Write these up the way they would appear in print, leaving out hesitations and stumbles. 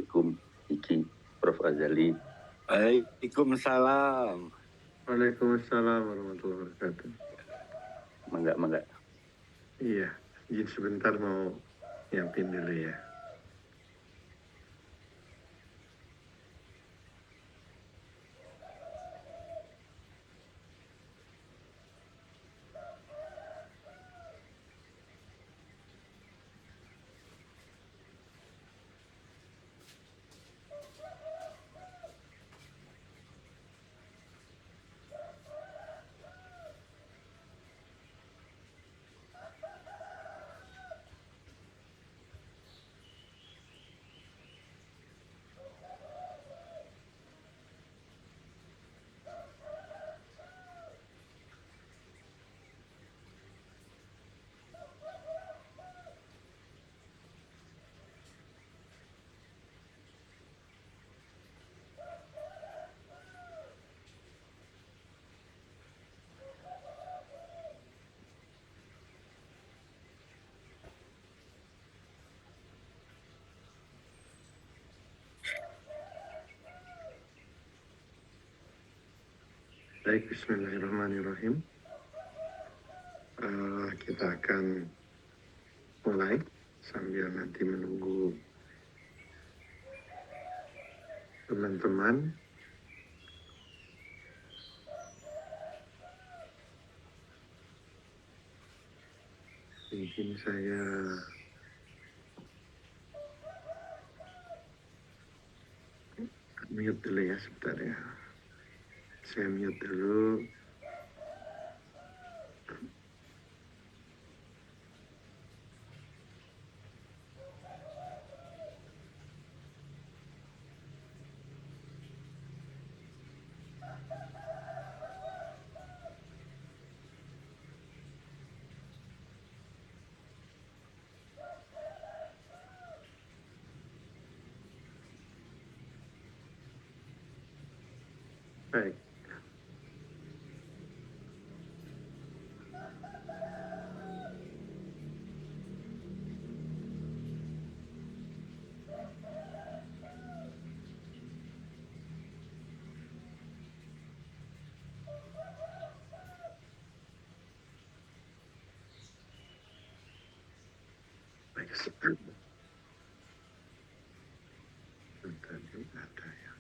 Assalamualaikum, Iki, Prof. Azali. Waalaikumsalam. Waalaikumsalam warahmatullahi wabarakatuh. Mangga. Iya, izin sebentar mau nyiapin dulu ya. Baik, bismillahirrahmanirrahim. Kita akan mulai sambil nanti menunggu teman-teman. Mungkin saya mute dulu ya sebentar ya. Saya mute dulu. Baik. Baik, sebentar juga ada ya.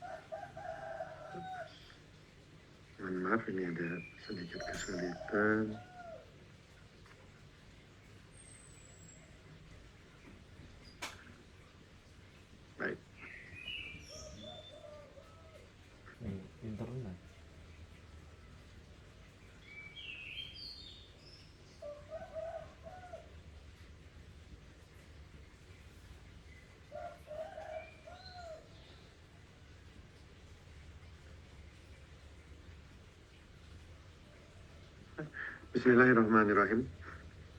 Mohon maaf, ini ada sedikit kesulitan. Baik. Internet. Bismillahirrahmanirrahim.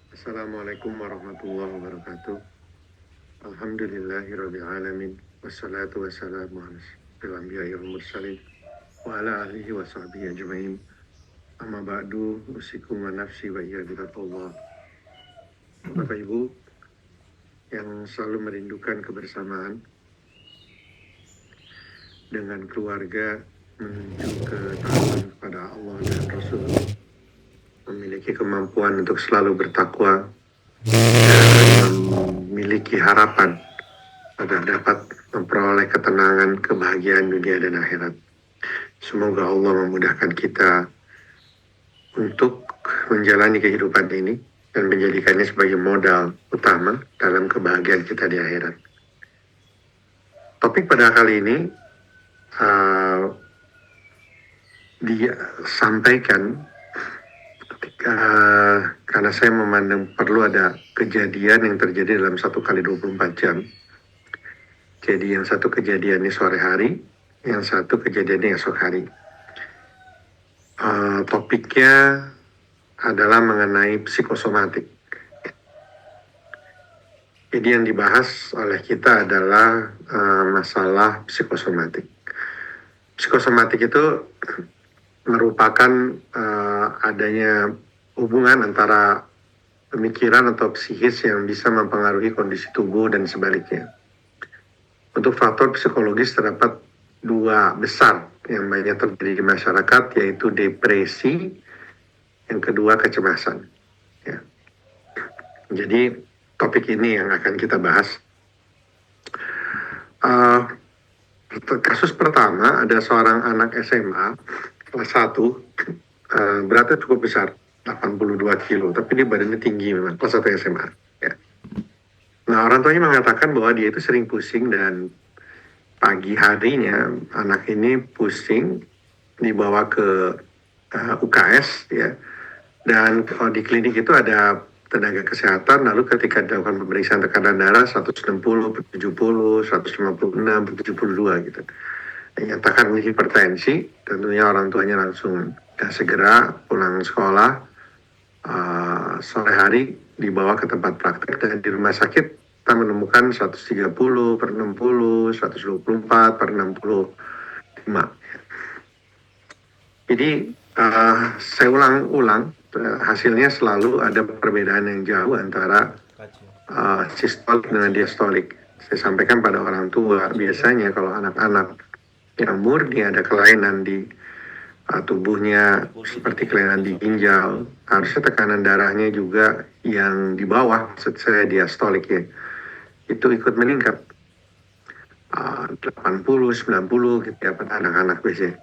Assalamualaikum warahmatullahi wabarakatuh. Alhamdulillahirabbil alamin. Wassalatu wassalamu ala asyrofil anbiya'i wal mursalin wa ala alihi wa sahbihi ajma'in. Amma ba'du, usikum wa nafsi wa iyyakum. Bapak Ibu yang selalu merindukan kebersamaan dengan keluarga menuju ketaatan kepada Allah dan Rasul, memiliki kemampuan untuk selalu bertakwa dan memiliki harapan agar dapat memperoleh ketenangan, kebahagiaan dunia dan akhirat. Semoga Allah memudahkan kita untuk menjalani kehidupan ini dan menjadikannya sebagai modal utama dalam kebahagiaan kita di akhirat. Topik pada kali ini disampaikan karena saya memandang perlu ada kejadian yang terjadi dalam 1 kali 24 jam. Jadi yang satu kejadiannya sore hari, yang satu kejadiannya esok hari. Topiknya adalah mengenai psikosomatik. Jadi yang dibahas oleh kita adalah masalah psikosomatik. Psikosomatik itu merupakan adanya hubungan antara pemikiran atau psikis yang bisa mempengaruhi kondisi tubuh dan sebaliknya. Untuk faktor psikologis terdapat dua besar yang banyak terjadi di masyarakat, yaitu depresi, yang kedua kecemasan. Ya. Jadi topik ini yang akan kita bahas. Kasus pertama ada seorang anak SMA kelas 1, beratnya cukup besar, 82 kilo, tapi dia badannya tinggi memang, kelas 1 SMA. Ya. Nah, orang tuanya mengatakan bahwa dia itu sering pusing dan pagi harinya anak ini pusing, dibawa ke UKS ya, dan kalau di klinik itu ada tenaga kesehatan, lalu ketika dilakukan pemeriksaan tekanan darah 160 per 70, 156 per 72 gitu, dinyatakan memiliki hipertensi. Tentunya orang tuanya langsung segera pulang sekolah, sore hari dibawa ke tempat praktek, dan di rumah sakit kita menemukan 130 per 60, 124 per 65. Jadi saya ulang-ulang, hasilnya selalu ada perbedaan yang jauh antara sistolik dengan diastolik. Saya sampaikan pada orang tua, biasanya kalau anak-anak yang murni ada kelainan di tubuhnya seperti kelainan di ginjal, harusnya tekanan darahnya juga yang di bawah, maksud saya diastolik ya, itu ikut meningkat 80, 90 gitu ya pada anak-anak biasanya.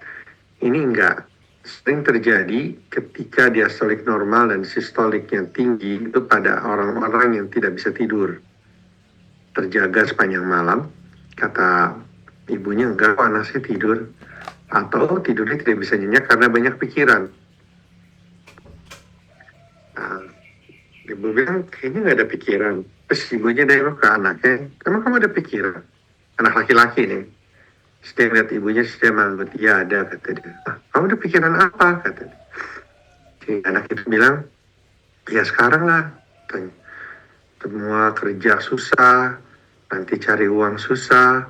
Ini enggak, sering terjadi ketika diastolik normal dan sistoliknya tinggi itu pada orang-orang yang tidak bisa tidur, terjaga sepanjang malam. Kata ibunya, enggak kok anak saya tidur, atau tidurnya tidak bisa nyenyak karena banyak pikiran. Nah, ibu bilang kayaknya nggak ada pikiran. Terus ibunya nengok ke anaknya, emang kamu ada pikiran? Anak laki-laki nih. Setiap lihat ibunya, setiap manggut, iya ada, kata dia. Kamu ada pikiran apa? Kata dia. Si anak itu bilang, ya sekarang lah. Tanya. Semua kerja susah, nanti cari uang susah,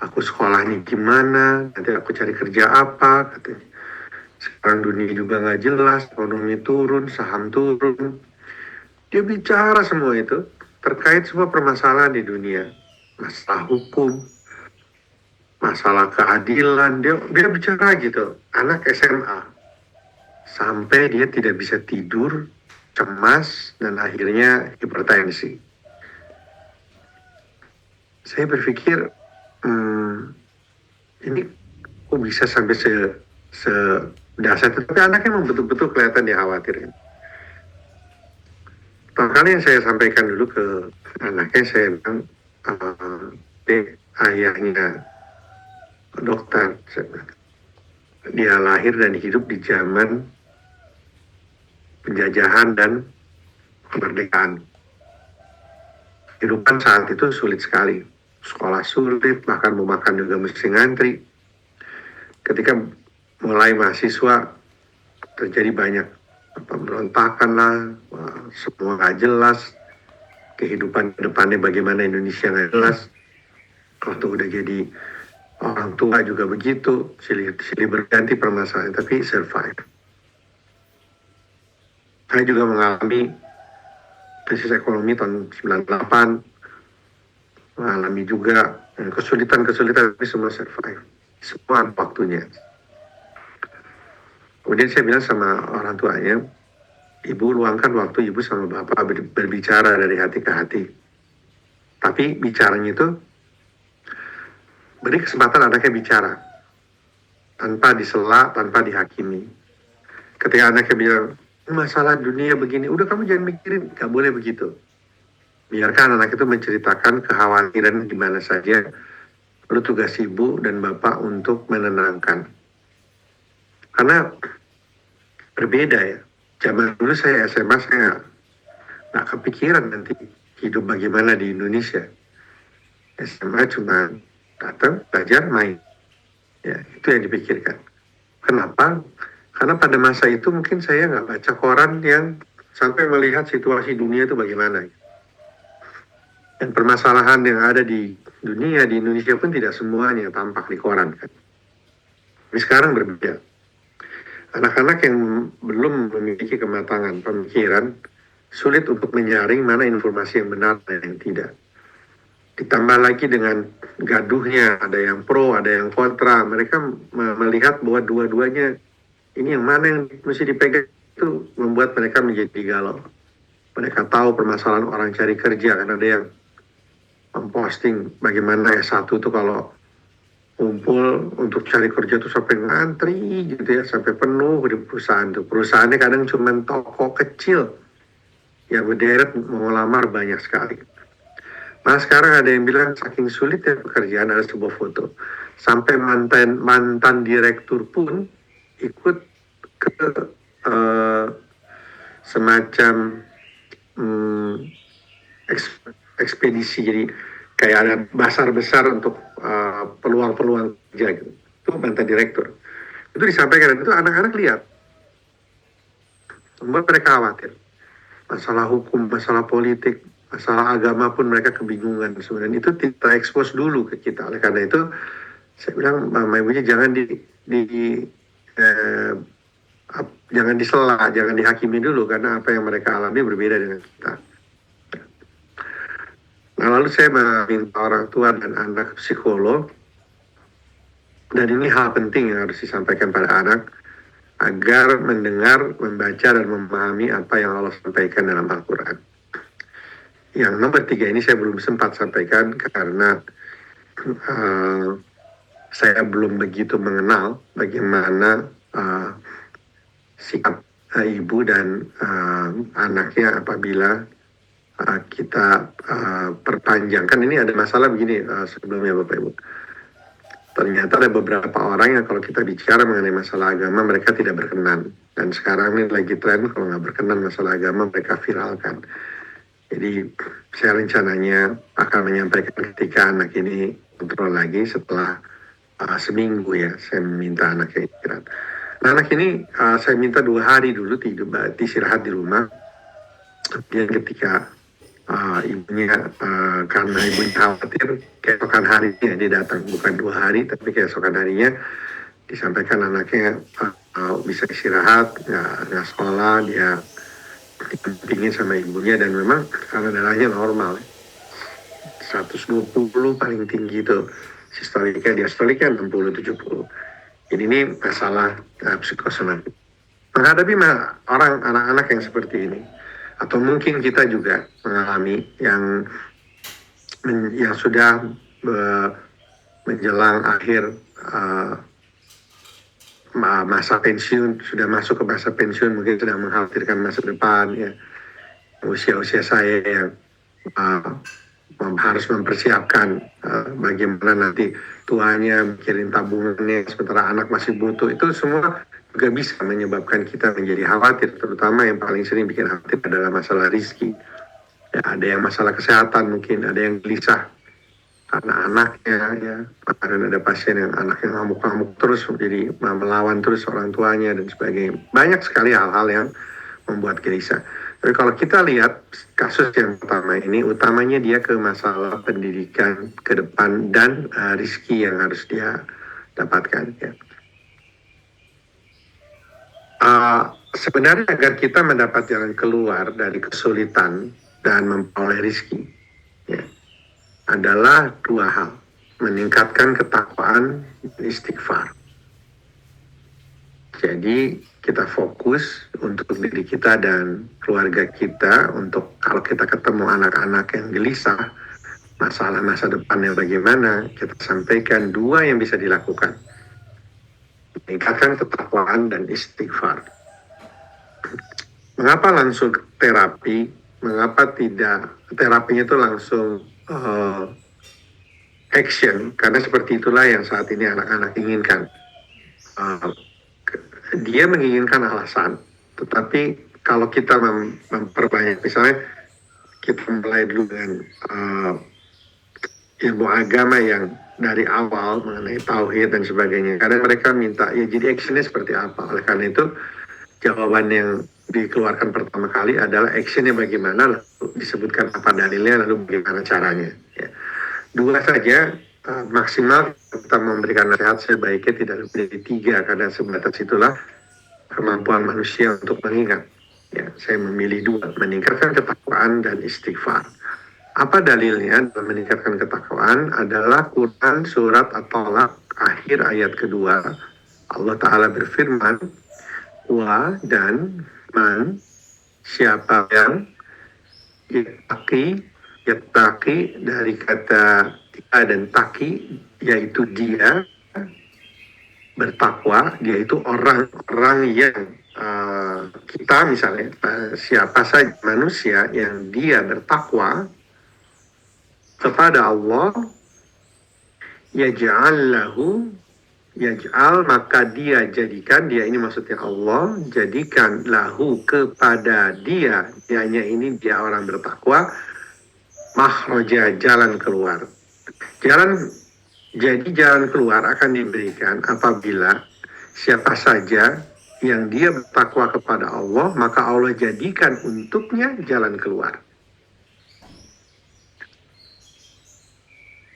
aku sekolahnya gimana, nanti aku cari kerja apa, katanya. Sekarang dunia juga nggak jelas, ekonomi turun, saham turun. Dia bicara semua itu terkait semua permasalahan di dunia, masalah hukum, masalah keadilan. Dia bicara gitu, anak SMA, sampai dia tidak bisa tidur, cemas, dan akhirnya hipertensi. Saya berpikir, ini kok bisa sampai sedasar itu, tapi anaknya memang betul-betul kelihatan dia khawatir. Makanya yang saya sampaikan dulu ke anaknya, saya bilang, ayahnya dokter, saya bilang, dia lahir dan hidup di zaman penjajahan dan kemerdekaan. Kehidupan saat itu sulit sekali, sekolah sulit, bahkan mau makan juga mesti ngantri. Ketika mulai mahasiswa terjadi banyak pemberontakan lah, semua nggak jelas, kehidupan depannya bagaimana Indonesia nggak jelas. Waktu udah jadi orang tua juga begitu, silih berganti permasalahan, tapi survive. Saya juga mengalami krisis ekonomi tahun 98, mengalami juga kesulitan-kesulitan, tapi semua survive. Semua ada waktunya. Kemudian saya bilang sama orang tuanya, ibu luangkan waktu ibu sama bapak berbicara dari hati ke hati. Tapi bicaranya itu beri kesempatan anaknya bicara, tanpa disela, tanpa dihakimi. Ketika anaknya bilang, masalah dunia begini, udah kamu jangan mikirin, gak boleh begitu. Biarkan anak itu menceritakan kekhawatiran di mana saja. Lalu tugas ibu dan bapak untuk menenangkan. Karena berbeda ya. Zaman dulu saya SMA, saya nggak kepikiran nanti hidup bagaimana di Indonesia. SMA cuma datang, belajar, main. Ya, itu yang dipikirkan. Kenapa? Karena pada masa itu mungkin saya nggak baca koran yang sampai melihat situasi dunia itu bagaimana. Dan permasalahan yang ada di dunia, di Indonesia pun tidak semuanya tampak di koran kan. Tapi sekarang berbeda. Anak-anak yang belum memiliki kematangan pemikiran sulit untuk menyaring mana informasi yang benar dan yang tidak. Ditambah lagi dengan gaduhnya, ada yang pro, ada yang kontra. Mereka melihat bahwa dua-duanya ini yang mana yang mesti dipegang, itu membuat mereka menjadi galau. Mereka tahu permasalahan orang cari kerja, kan ada yang memposting bagaimana S1 tuh kalau kumpul untuk cari kerja tuh sampai ngantri gitu ya, sampai penuh di perusahaan tuh. Perusahaannya kadang cuma toko kecil yang berderet mau lamar banyak sekali. Nah sekarang ada yang bilang saking sulitnya pekerjaan, ada sebuah foto sampai mantan direktur pun ikut ke semacam ekspedisi, jadi kayak ada pasar besar untuk peluang-peluang kerja gitu. Itu mantan direktur. Itu disampaikan, dan itu anak-anak lihat, membuat mereka khawatir. Masalah hukum, masalah politik, masalah agama pun mereka kebingungan sebenarnya. Itu kita expose dulu ke kita. Oleh karena itu saya bilang mama ibunya jangan jangan disela, jangan dihakimi dulu, karena apa yang mereka alami berbeda dengan kita. Nah lalu saya meminta orang tua dan anak psikolog, dan ini hal penting yang harus disampaikan pada anak, agar mendengar, membaca, dan memahami apa yang Allah sampaikan dalam Al-Quran. Yang nomor 3 ini saya belum sempat sampaikan karena saya belum begitu mengenal bagaimana sikap ibu dan anaknya apabila kita perpanjang. Kan ini ada masalah begini sebelumnya Bapak Ibu. Ternyata ada beberapa orang yang kalau kita bicara mengenai masalah agama, mereka tidak berkenan. Dan sekarang ini lagi tren, kalau nggak berkenan masalah agama, mereka viralkan. Jadi saya rencananya akan menyampaikan ketika anak ini kontrol lagi setelah seminggu ya, saya meminta anaknya istirahat. Nah anak ini saya minta 2 hari dulu istirahat di rumah. Kemudian ketika ibunya karena ibunya khawatir, keesokan harinya dia datang, bukan 2 hari tapi keesokan harinya disampaikan anaknya bisa istirahat, nggak sekolah, dia didampingin sama ibunya, dan memang karena darahnya normal 120 paling tinggi itu sistolika, diastolika 60-70. Jadi ini masalah psikosomatik. Menghadapi anak-anak yang seperti ini, atau mungkin kita juga mengalami yang sudah menjelang akhir masa pensiun, sudah masuk ke masa pensiun, mungkin sedang mengkhawatirkan masa depan ya. Usia saya yang harus mempersiapkan bagaimana nanti tuanya mikirin tabungannya, sementara anak masih butuh. Itu semua juga bisa menyebabkan kita menjadi khawatir, terutama yang paling sering bikin khawatir adalah masalah rezeki. Ya, ada yang masalah kesehatan, mungkin ada yang gelisah karena anaknya ya. Kemarin ada pasien yang anaknya ngamuk-ngamuk terus, jadi melawan terus orang tuanya dan sebagainya. Banyak sekali hal-hal yang membuat gelisah. Tapi kalau kita lihat kasus yang pertama ini, utamanya dia ke masalah pendidikan ke depan dan rezeki yang harus dia dapatkan ya. Sebenarnya agar kita mendapat jalan keluar dari kesulitan dan memperoleh rezeki ya, adalah 2 hal. Meningkatkan ketakwaan dan istighfar. Jadi kita fokus untuk diri kita dan keluarga kita, untuk kalau kita ketemu anak-anak yang gelisah, masalah masa depannya bagaimana, kita sampaikan 2 yang bisa dilakukan. Meningkatkan ketakwaan dan istighfar. Mengapa langsung terapi? Mengapa tidak terapinya itu langsung action? Karena seperti itulah yang saat ini anak-anak inginkan. Dia menginginkan alasan, tetapi kalau kita memperbanyak, misalnya kita mulai dulu dengan ilmu agama yang dari awal mengenai tauhid dan sebagainya. Kadang mereka minta, ya jadi actionnya seperti apa? Oleh karena itu, jawaban yang dikeluarkan pertama kali adalah actionnya bagaimana, lalu disebutkan apa dalilnya, lalu bagaimana caranya. Ya. 2 saja, maksimal kita memberikan nasihat sebaiknya tidak lebih dari 3, karena sebatas itulah kemampuan manusia untuk mengingat. Ya, saya memilih 2, meningkatkan ketakwaan dan istighfar. Apa dalilnya dalam meningkatkan ketakwaan adalah Quran surat At-Talaq akhir ayat kedua. Allah Ta'ala berfirman, wa dan man, siapa yang yattaqi dari kata tia dan taki, yaitu dia bertakwa, dia itu orang-orang yang kita misalnya, siapa saja manusia yang dia bertakwa kepada Allah, yaj'al maka dia jadikan, dia ini maksudnya Allah, jadikan lahu kepada dia, dianya ini dia orang bertakwa, makhraja, jalan keluar. Jadi jalan keluar akan diberikan apabila siapa saja yang dia bertakwa kepada Allah, maka Allah jadikan untuknya jalan keluar.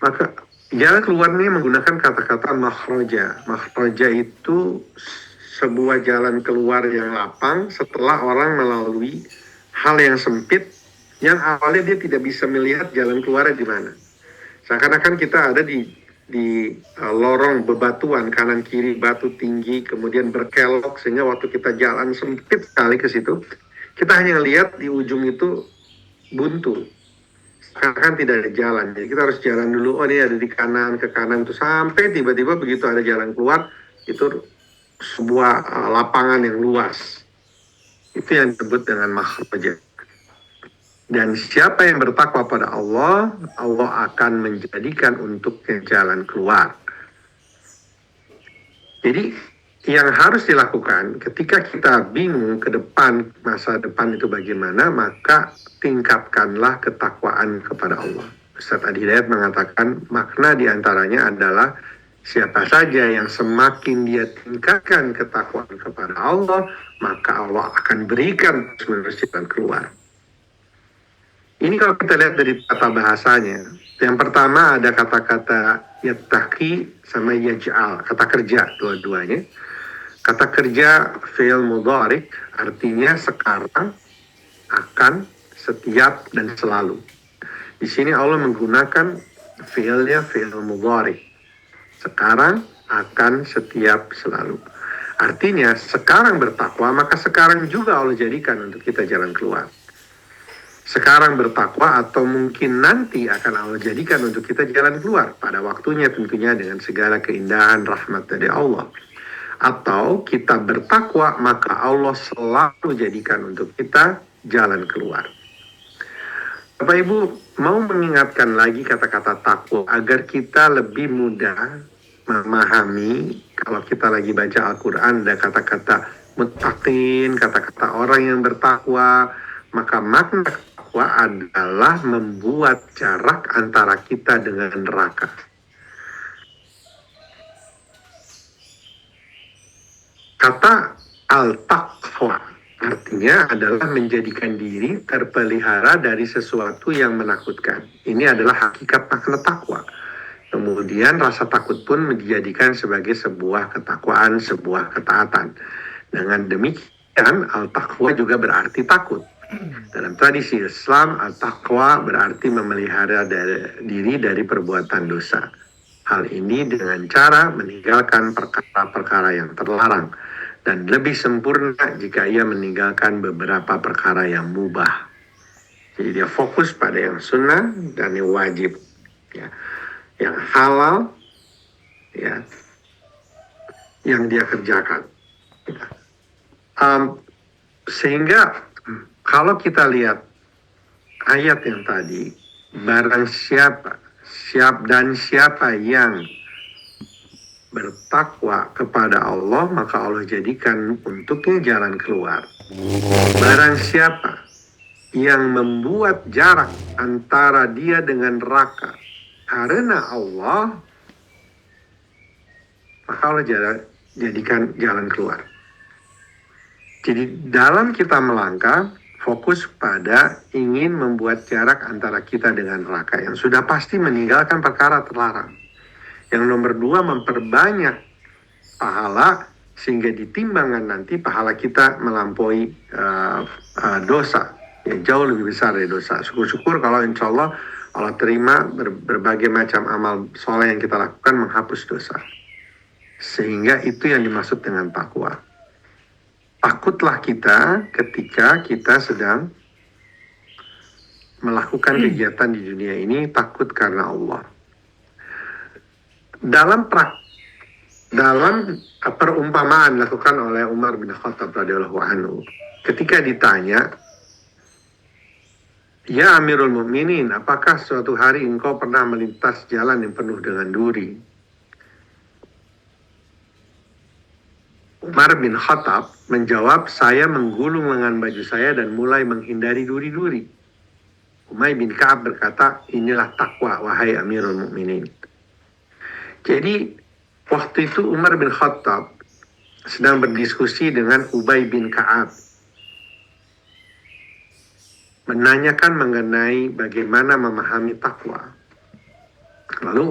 Maka jalan keluar ini menggunakan kata-kata makhraja. Makhraja itu sebuah jalan keluar yang lapang setelah orang melalui hal yang sempit yang awalnya dia tidak bisa melihat jalan keluarnya di mana. Seakan-akan kita ada di lorong bebatuan, kanan kiri batu tinggi, kemudian berkelok, sehingga waktu kita jalan sempit sekali ke situ, kita hanya lihat di ujung itu buntu. Kan tidak ada jalan, jadi kita harus jalan dulu. Oh, ini ada di kanan, ke kanan itu, sampai tiba-tiba begitu ada jalan keluar, itu sebuah lapangan yang luas. Itu yang disebut dengan makhraja. Dan siapa yang bertakwa pada Allah, Allah akan menjadikan untuknya jalan keluar. Jadi yang harus dilakukan ketika kita bingung ke depan, masa depan itu bagaimana, maka tingkatkanlah ketakwaan kepada Allah. Ustaz Adi Hidayat mengatakan makna diantaranya adalah siapa saja yang semakin dia tingkatkan ketakwaan kepada Allah, maka Allah akan berikan terus-menerus jalan keluar. Ini kalau kita lihat dari kata bahasanya, yang pertama ada kata-kata yattaqi sama yaj'al, kata kerja dua-duanya. Kata kerja fi'il mudhari artinya sekarang, akan, setiap, dan selalu. Di sini Allah menggunakan fi'ilnya fi'il mudhari. Sekarang, akan, setiap, selalu. Artinya sekarang bertakwa, maka sekarang juga Allah jadikan untuk kita jalan keluar. Sekarang bertakwa atau mungkin nanti akan Allah jadikan untuk kita jalan keluar pada waktunya, tentunya dengan segala keindahan rahmat dari Allah. Atau kita bertakwa maka Allah selalu jadikan untuk kita jalan keluar. Bapak Ibu mau mengingatkan lagi kata-kata takwa agar kita lebih mudah memahami. Kalau kita lagi baca Al-Quran ada kata-kata muttaqin, kata-kata orang yang bertakwa, maka makna takwa adalah membuat jarak antara kita dengan neraka. Kata al-taqwa artinya adalah menjadikan diri terpelihara dari sesuatu yang menakutkan. Ini adalah hakikat makna takwa. Kemudian rasa takut pun dijadikan sebagai sebuah ketakwaan, sebuah ketaatan. Dengan demikian al-taqwa juga berarti takut. Dalam tradisi Islam, al-taqwa berarti memelihara diri dari perbuatan dosa. Hal ini dengan cara meninggalkan perkara-perkara yang terlarang, dan lebih sempurna jika ia meninggalkan beberapa perkara yang mubah. Jadi dia fokus pada yang sunnah dan yang wajib, ya, yang halal, ya, yang dia kerjakan. Sehingga kalau kita lihat ayat yang tadi, barang siapa yang bertakwa kepada Allah, maka Allah jadikan untuknya jalan keluar. Barang siapa yang membuat jarak antara dia dengan neraka karena Allah, maka Allah jadikan jalan keluar. Jadi dalam kita melangkah, fokus pada ingin membuat jarak antara kita dengan neraka yang sudah pasti meninggalkan perkara terlarang. Yang nomor 2, memperbanyak pahala sehingga di timbangan nanti pahala kita melampaui dosa. ya jauh lebih besar dari dosa. Syukur-syukur kalau insya Allah Allah terima berbagai macam amal soleh yang kita lakukan menghapus dosa. Sehingga itu yang dimaksud dengan takwa. Takutlah kita ketika kita sedang melakukan kegiatan di dunia ini, takut karena Allah. Dalam perumpamaan dilakukan oleh Umar bin Khattab radhiyallahu anhu, ketika ditanya, "Ya Amirul Mukminin, apakah suatu hari engkau pernah melintas jalan yang penuh dengan duri?" Umar bin Khattab menjawab, "Saya menggulung lengan baju saya dan mulai menghindari duri-duri." Umay bin Ka'ab berkata, "Inilah takwa, wahai Amirul Mukminin." Jadi waktu itu Umar bin Khattab sedang berdiskusi dengan Ubay bin Ka'ab, menanyakan mengenai bagaimana memahami takwa. Lalu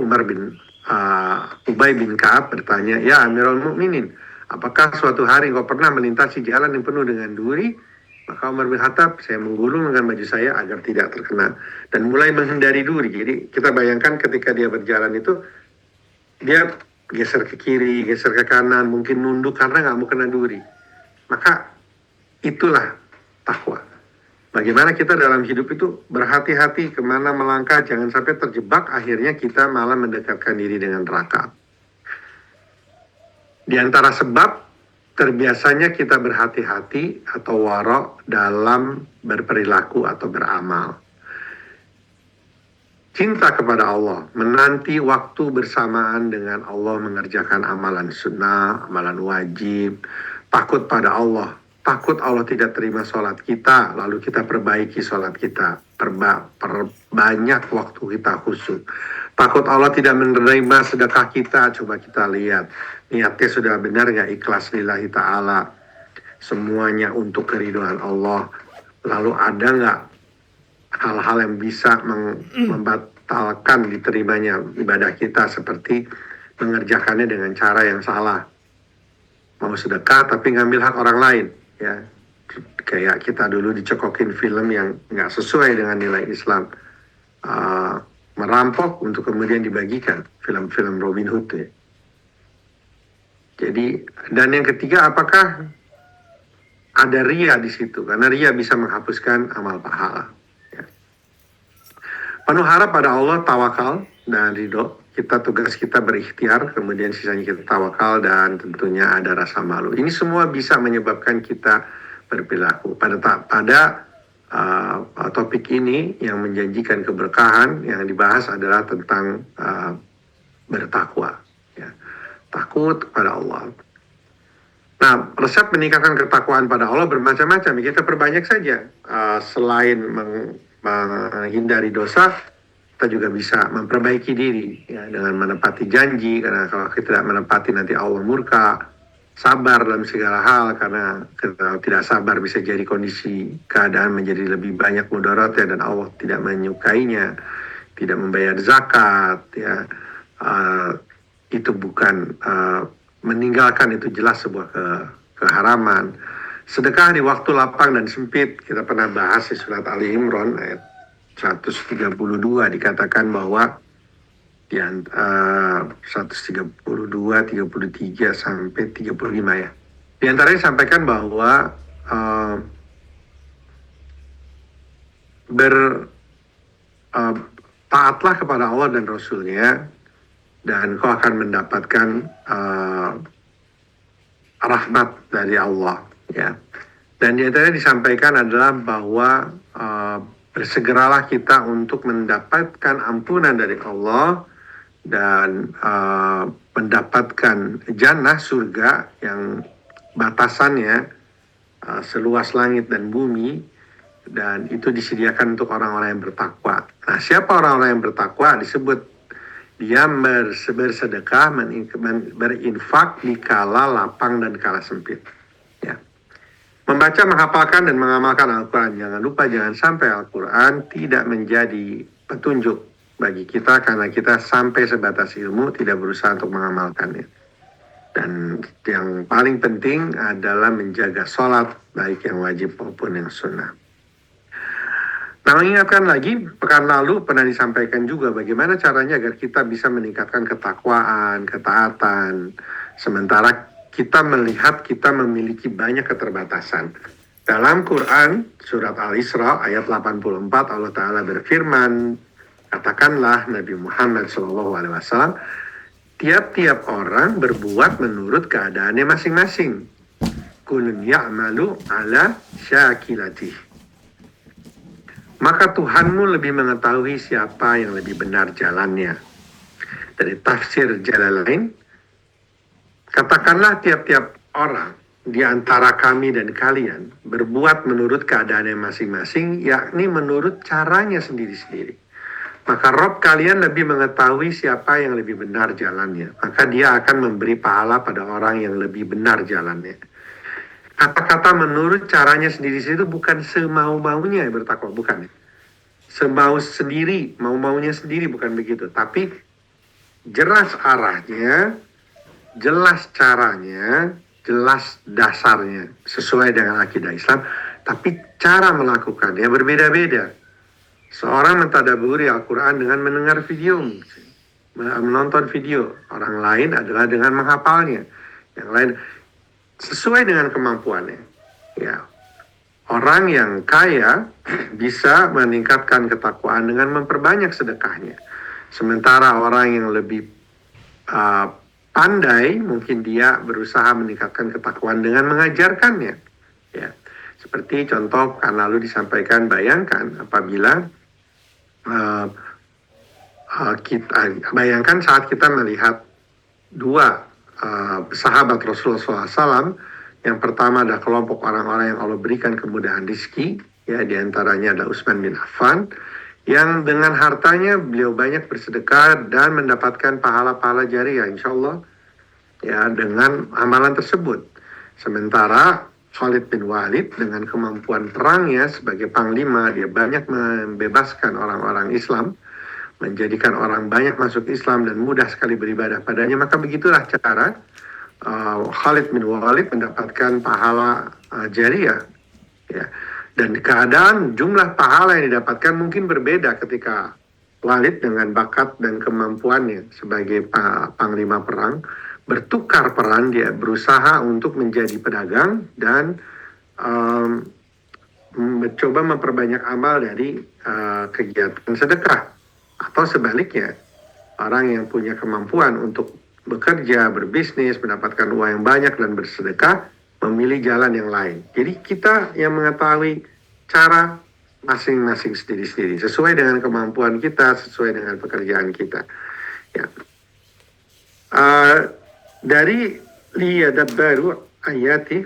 Ubay bin Ka'ab bertanya, "Ya Amirul Mukminin, apakah suatu hari engkau pernah melintasi jalan yang penuh dengan duri?" Maka Umar bin Khattab, "Saya menggulung dengan baju saya agar tidak terkena dan mulai menghindari duri." Jadi kita bayangkan ketika dia berjalan itu, dia geser ke kiri, geser ke kanan, mungkin nunduk karena nggak mau kena duri. Maka itulah takwa. Bagaimana kita dalam hidup itu berhati-hati kemana melangkah, jangan sampai terjebak, akhirnya kita malah mendekatkan diri dengan neraka. Di antara sebab terbiasanya kita berhati-hati atau warok dalam berperilaku atau beramal. Cinta kepada Allah, menanti waktu bersamaan dengan Allah mengerjakan amalan sunnah, amalan wajib, takut pada Allah, takut Allah tidak terima sholat kita, lalu kita perbaiki sholat kita, perbanyak waktu kita khusyuk. Takut Allah tidak menerima sedekah kita, coba kita lihat niatnya sudah benar nggak, ikhlas lillahi ta'ala, semuanya untuk keridhaan Allah. Lalu ada nggak hal-hal yang bisa membatalkan diterimanya ibadah kita, seperti mengerjakannya dengan cara yang salah, mau sedekah tapi ngambil hak orang lain, ya kayak kita dulu dicekokin film yang nggak sesuai dengan nilai Islam, merampok untuk kemudian dibagikan, film-film Robin Hood ya. Jadi, dan yang ketiga, apakah ada ria di situ? Karena ria bisa menghapuskan amal pahala. Ya. Penuh harap pada Allah, tawakal dan ridho. Tugas kita berikhtiar, kemudian sisanya kita tawakal, dan tentunya ada rasa malu. Ini semua bisa menyebabkan kita berperilaku. Pada topik ini yang menjanjikan keberkahan, yang dibahas adalah tentang bertakwa. Ya. Takut kepada Allah. Nah, resep meningkatkan ketakwaan pada Allah bermacam-macam. Kita perbanyak saja. Selain menghindari dosa, kita juga bisa memperbaiki diri ya, dengan menepati janji. Karena kalau kita tidak menepati, nanti Allah murka. Sabar dalam segala hal, karena kalau tidak sabar bisa jadi kondisi keadaan menjadi lebih banyak mudaratnya dan Allah tidak menyukainya. Tidak membayar zakat, ya. Itu bukan meninggalkan, itu jelas sebuah keharaman. Sedekah di waktu lapang dan sempit, kita pernah bahas di surat Ali Imran ayat 132, dikatakan bahwa di 132, 33 sampai 35 ya. Di antaranya disampaikan bahwa taatlah kepada Allah dan Rasulnya, dan kau akan mendapatkan rahmat dari Allah, ya. Dan di antaranya disampaikan adalah bahwa bersegeralah kita untuk mendapatkan ampunan dari Allah dan mendapatkan jannah, surga yang batasannya seluas langit dan bumi, dan itu disediakan untuk orang-orang yang bertakwa. Nah, siapa orang-orang yang bertakwa? Disebut dia bersedekah, berinfak di kala lapang dan kala sempit. Ya. Membaca, menghafalkan, dan mengamalkan Al-Quran. Jangan lupa, jangan sampai Al-Quran tidak menjadi petunjuk bagi kita, karena kita sampai sebatas ilmu, tidak berusaha untuk mengamalkannya. Dan yang paling penting adalah menjaga sholat, baik yang wajib maupun yang sunnah. Nah, mengingatkan lagi, pekan lalu pernah disampaikan juga bagaimana caranya agar kita bisa meningkatkan ketakwaan, ketaatan, sementara kita melihat kita memiliki banyak keterbatasan. Dalam Quran, surat Al-Isra ayat 84, Allah Ta'ala berfirman, katakanlah Nabi Muhammad SAW, tiap-tiap orang berbuat menurut keadaannya masing-masing. Kulun ya'malu ala syakilatih. Maka Tuhanmu lebih mengetahui siapa yang lebih benar jalannya. Dari tafsir Jalalain, katakanlah tiap-tiap orang di antara kami dan kalian berbuat menurut keadaannya masing-masing, yakni menurut caranya sendiri-sendiri. Maka Rob kalian lebih mengetahui siapa yang lebih benar jalannya. Maka dia akan memberi pahala pada orang yang lebih benar jalannya. Kata-kata menurut caranya sendiri-sendiri itu bukan semau-maunya bertakwa, bukan. Semau sendiri, mau-maunya sendiri, bukan begitu. Tapi jelas arahnya, jelas caranya, jelas dasarnya, sesuai dengan akidah Islam. Tapi cara melakukannya berbeda-beda. Seorang mentadaburi Al-Quran dengan mendengar video, menonton video. Orang lain adalah dengan menghafalnya. Yang lain sesuai dengan kemampuannya. Ya, orang yang kaya bisa meningkatkan ketakwaan dengan memperbanyak sedekahnya. Sementara orang yang lebih pandai, mungkin dia berusaha meningkatkan ketakwaan dengan mengajarkannya. Ya, seperti contoh kan lalu disampaikan, bayangkan apabila bayangkan saat kita melihat dua sahabat Rasulullah SAW. Yang pertama adalah kelompok orang-orang yang Allah berikan kemudahan rezeki, ya, diantaranya ada Utsman bin Affan, yang dengan hartanya beliau banyak bersedekah dan mendapatkan pahala-pahala jariah, insya Allah, ya, dengan amalan tersebut. Sementara Khalid bin Walid dengan kemampuan perangnya sebagai panglima, dia banyak membebaskan orang-orang Islam, menjadikan orang banyak masuk Islam dan mudah sekali beribadah padanya. Maka begitulah cara Khalid bin Walid mendapatkan pahala jariah, ya. Dan keadaan jumlah pahala yang didapatkan mungkin berbeda ketika Walid dengan bakat dan kemampuannya sebagai panglima perang bertukar peran, dia berusaha untuk menjadi pedagang dan mencoba memperbanyak amal dari kegiatan sedekah. Atau sebaliknya, orang yang punya kemampuan untuk bekerja, berbisnis, mendapatkan uang yang banyak dan bersedekah, memilih jalan yang lain. Jadi kita yang mengetahui cara masing-masing sendiri-sendiri, sesuai dengan kemampuan kita, sesuai dengan pekerjaan kita. Ya. Dari Liyadab Baru Ayati,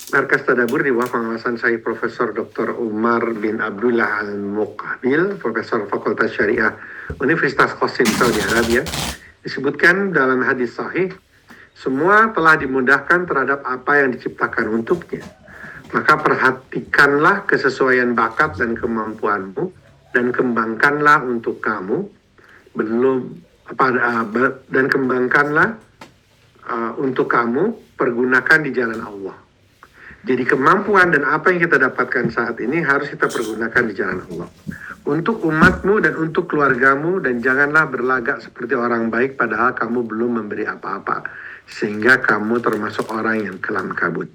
Markas Tadabur di bawah pengawasan saya Profesor Dr. Umar bin Abdullah Al-Muqabil, Profesor Fakultas Syariah Universitas Qasim Saudi Arabia, disebutkan dalam hadis sahih, semua telah dimudahkan terhadap apa yang diciptakan untuknya. Maka perhatikanlah kesesuaian bakat dan kemampuanmu dan kembangkanlah untuk kamu dan kembangkanlah untuk kamu, pergunakan di jalan Allah. Jadi kemampuan dan apa yang kita dapatkan saat ini harus kita pergunakan di jalan Allah. Untuk umatmu dan untuk keluargamu, dan janganlah berlagak seperti orang baik padahal kamu belum memberi apa-apa, sehingga kamu termasuk orang yang kelam kabut.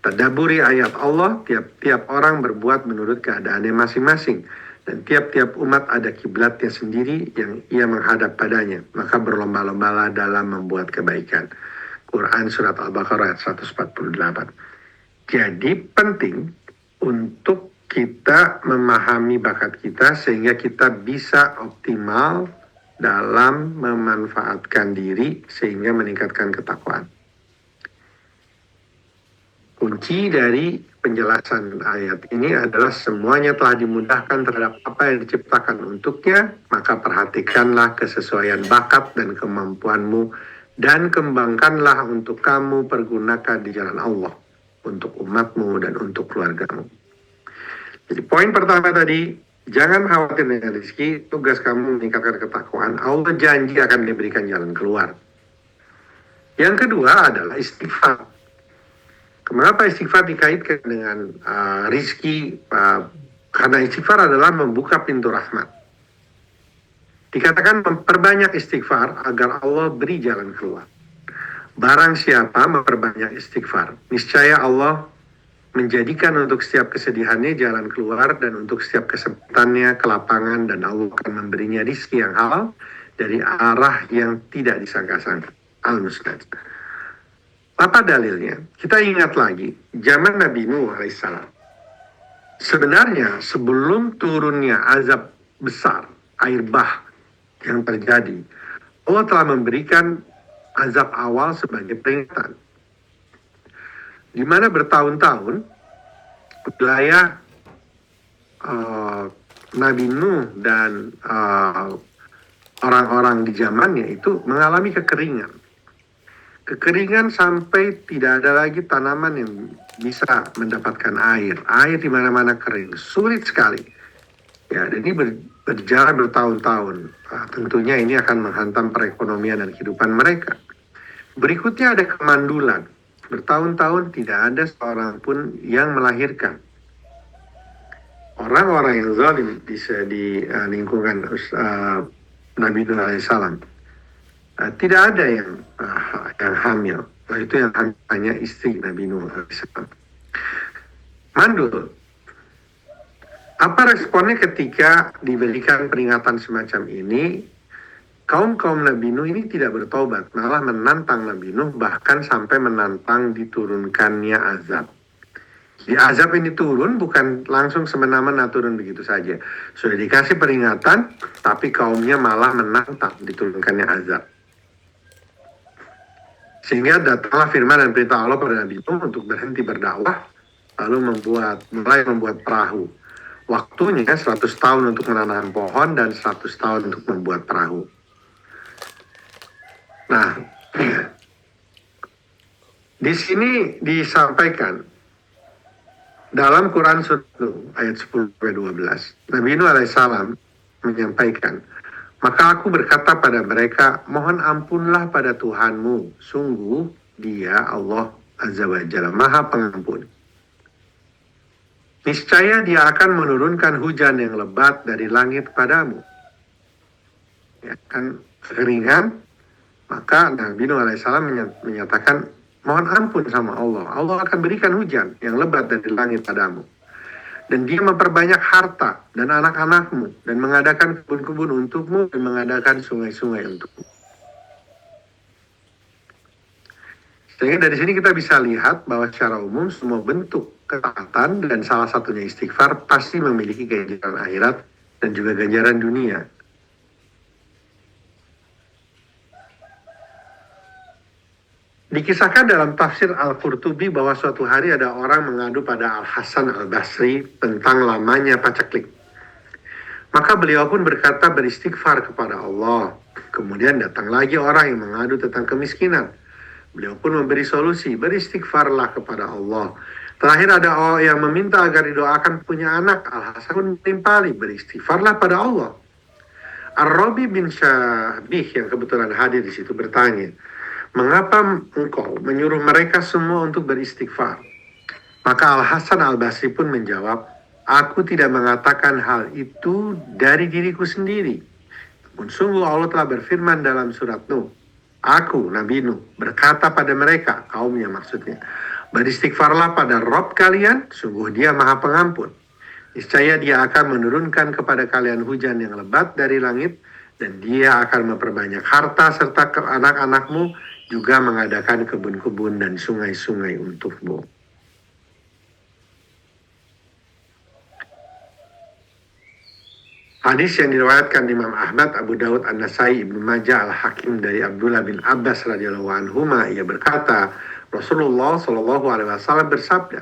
Tadaburi ayat Allah, tiap-tiap orang berbuat menurut keadaannya masing-masing, dan tiap-tiap umat ada kiblatnya sendiri yang ia menghadap padanya, maka berlomba-lombalah dalam membuat kebaikan. Quran Surat Al-Baqarah ayat 148. Jadi penting untuk kita memahami bakat kita sehingga kita bisa optimal dalam memanfaatkan diri sehingga meningkatkan ketakwaan. Kunci dari penjelasan ayat ini adalah semuanya telah dimudahkan terhadap apa yang diciptakan untuknya, maka perhatikanlah kesesuaian bakat dan kemampuanmu dan kembangkanlah untuk kamu, pergunakan di jalan Allah, untuk umatmu dan untuk keluargamu. Jadi poin pertama tadi, jangan khawatir dengan rezeki, tugas kamu meningkatkan ketakwaan. Allah janji akan diberikan jalan keluar. Yang kedua adalah istighfar. Kenapa istighfar dikaitkan dengan rezeki, Karena istighfar adalah membuka pintu rahmat. Dikatakan memperbanyak istighfar agar Allah beri jalan keluar. Barang siapa memperbanyak istighfar, niscaya Allah menjadikan untuk setiap kesedihannya jalan keluar, dan untuk setiap kesempitannya kelapangan, dan Allah akan memberinya rizki yang halal dari arah yang tidak disangka-sangka. Al-Musnad. Apa dalilnya? Kita ingat lagi zaman Nabi Nuh alaihissalam. Sebenarnya sebelum turunnya azab besar, air bah yang terjadi, Allah telah memberikan azab awal sebagai peringatan, di mana bertahun-tahun wilayah Nabi Nuh dan orang-orang di zamannya itu mengalami kekeringan. Kekeringan sampai tidak ada lagi tanaman yang bisa mendapatkan air. Air di mana-mana kering, sulit sekali. Ya, dan ini berjalan bertahun-tahun. Tentunya ini akan menghantam perekonomian dan kehidupan mereka. Berikutnya ada kemandulan. Bertahun-tahun tidak ada seorang pun yang melahirkan. Orang-orang yang zalim di lingkungan Nabi Nuh alaihissalam, tidak ada yang hamil. Itu yang hanya istri Nabi Nuh alaihissalam. Mandul. Apa responnya ketika diberikan peringatan semacam ini? Kaum Nabi Nuh ini tidak bertobat, malah menantang Nabi Nuh, bahkan sampai menantang diturunkannya azab. Di azab ini turun bukan langsung semena-mena turun begitu saja. Sudah dikasih peringatan, tapi kaumnya malah menantang diturunkannya azab. Sehingga datanglah firman dan perintah Allah pada Nabi Nuh untuk berhenti berdakwah, lalu mulai membuat perahu. Waktunya 100 tahun untuk menanam pohon dan 100 tahun untuk membuat perahu. Nah, di sini disampaikan dalam Quran surat Nuh ayat 10-12, Nabi Nuh alaihissalam menyampaikan, maka aku berkata pada mereka, mohon ampunlah pada Tuhanmu, sungguh Dia Allah Azza wa Jalla Maha Pengampun. Niscaya Dia akan menurunkan hujan yang lebat dari langit padamu. Ya kan, kekeringan. Maka Nabi Nuh alaihissalam menyatakan, mohon ampun sama Allah. Allah akan berikan hujan yang lebat dari langit padamu. Dan Dia memperbanyak harta dan anak-anakmu, dan mengadakan kebun-kebun untukmu, dan mengadakan sungai-sungai untukmu. Sehingga dari sini kita bisa lihat bahwa secara umum semua bentuk ketaatan dan salah satunya istighfar pasti memiliki ganjaran akhirat dan juga ganjaran dunia. Dikisahkan dalam tafsir Al-Qurtubi bahwa suatu hari ada orang mengadu pada Al-Hasan Al-Basri tentang lamanya paceklik. Maka beliau pun berkata beristighfar kepada Allah. Kemudian datang lagi orang yang mengadu tentang kemiskinan. Beliau pun memberi solusi, beristighfarlah kepada Allah. Terakhir ada orang yang meminta agar didoakan punya anak. Al-Hasan pun menimpali, beristighfarlah pada Allah. Ar-Rabi bin Syabih yang kebetulan hadir di situ bertanya, mengapa engkau menyuruh mereka semua untuk beristighfar? Maka Al-Hasan Al-Basri pun menjawab, aku tidak mengatakan hal itu dari diriku sendiri. Namun sungguh Allah telah berfirman dalam surat Nuh, aku, Nabi Nuh, berkata pada mereka, kaumnya maksudnya, beristighfarlah pada Rabb kalian, sungguh Dia Maha Pengampun. Niscaya Dia akan menurunkan kepada kalian hujan yang lebat dari langit, dan Dia akan memperbanyak harta serta anak-anakmu, juga mengadakan kebun-kebun dan sungai-sungai untukmu. Hadis yang diriwayatkan Imam Ahmad, Abu Daud, An-Nasai, Ibnu Majah, Al-Hakim dari Abdullah bin Abbas radhiyallahu anhuma, ia berkata, Rasulullah Shallallahu alaihi wasallam bersabda,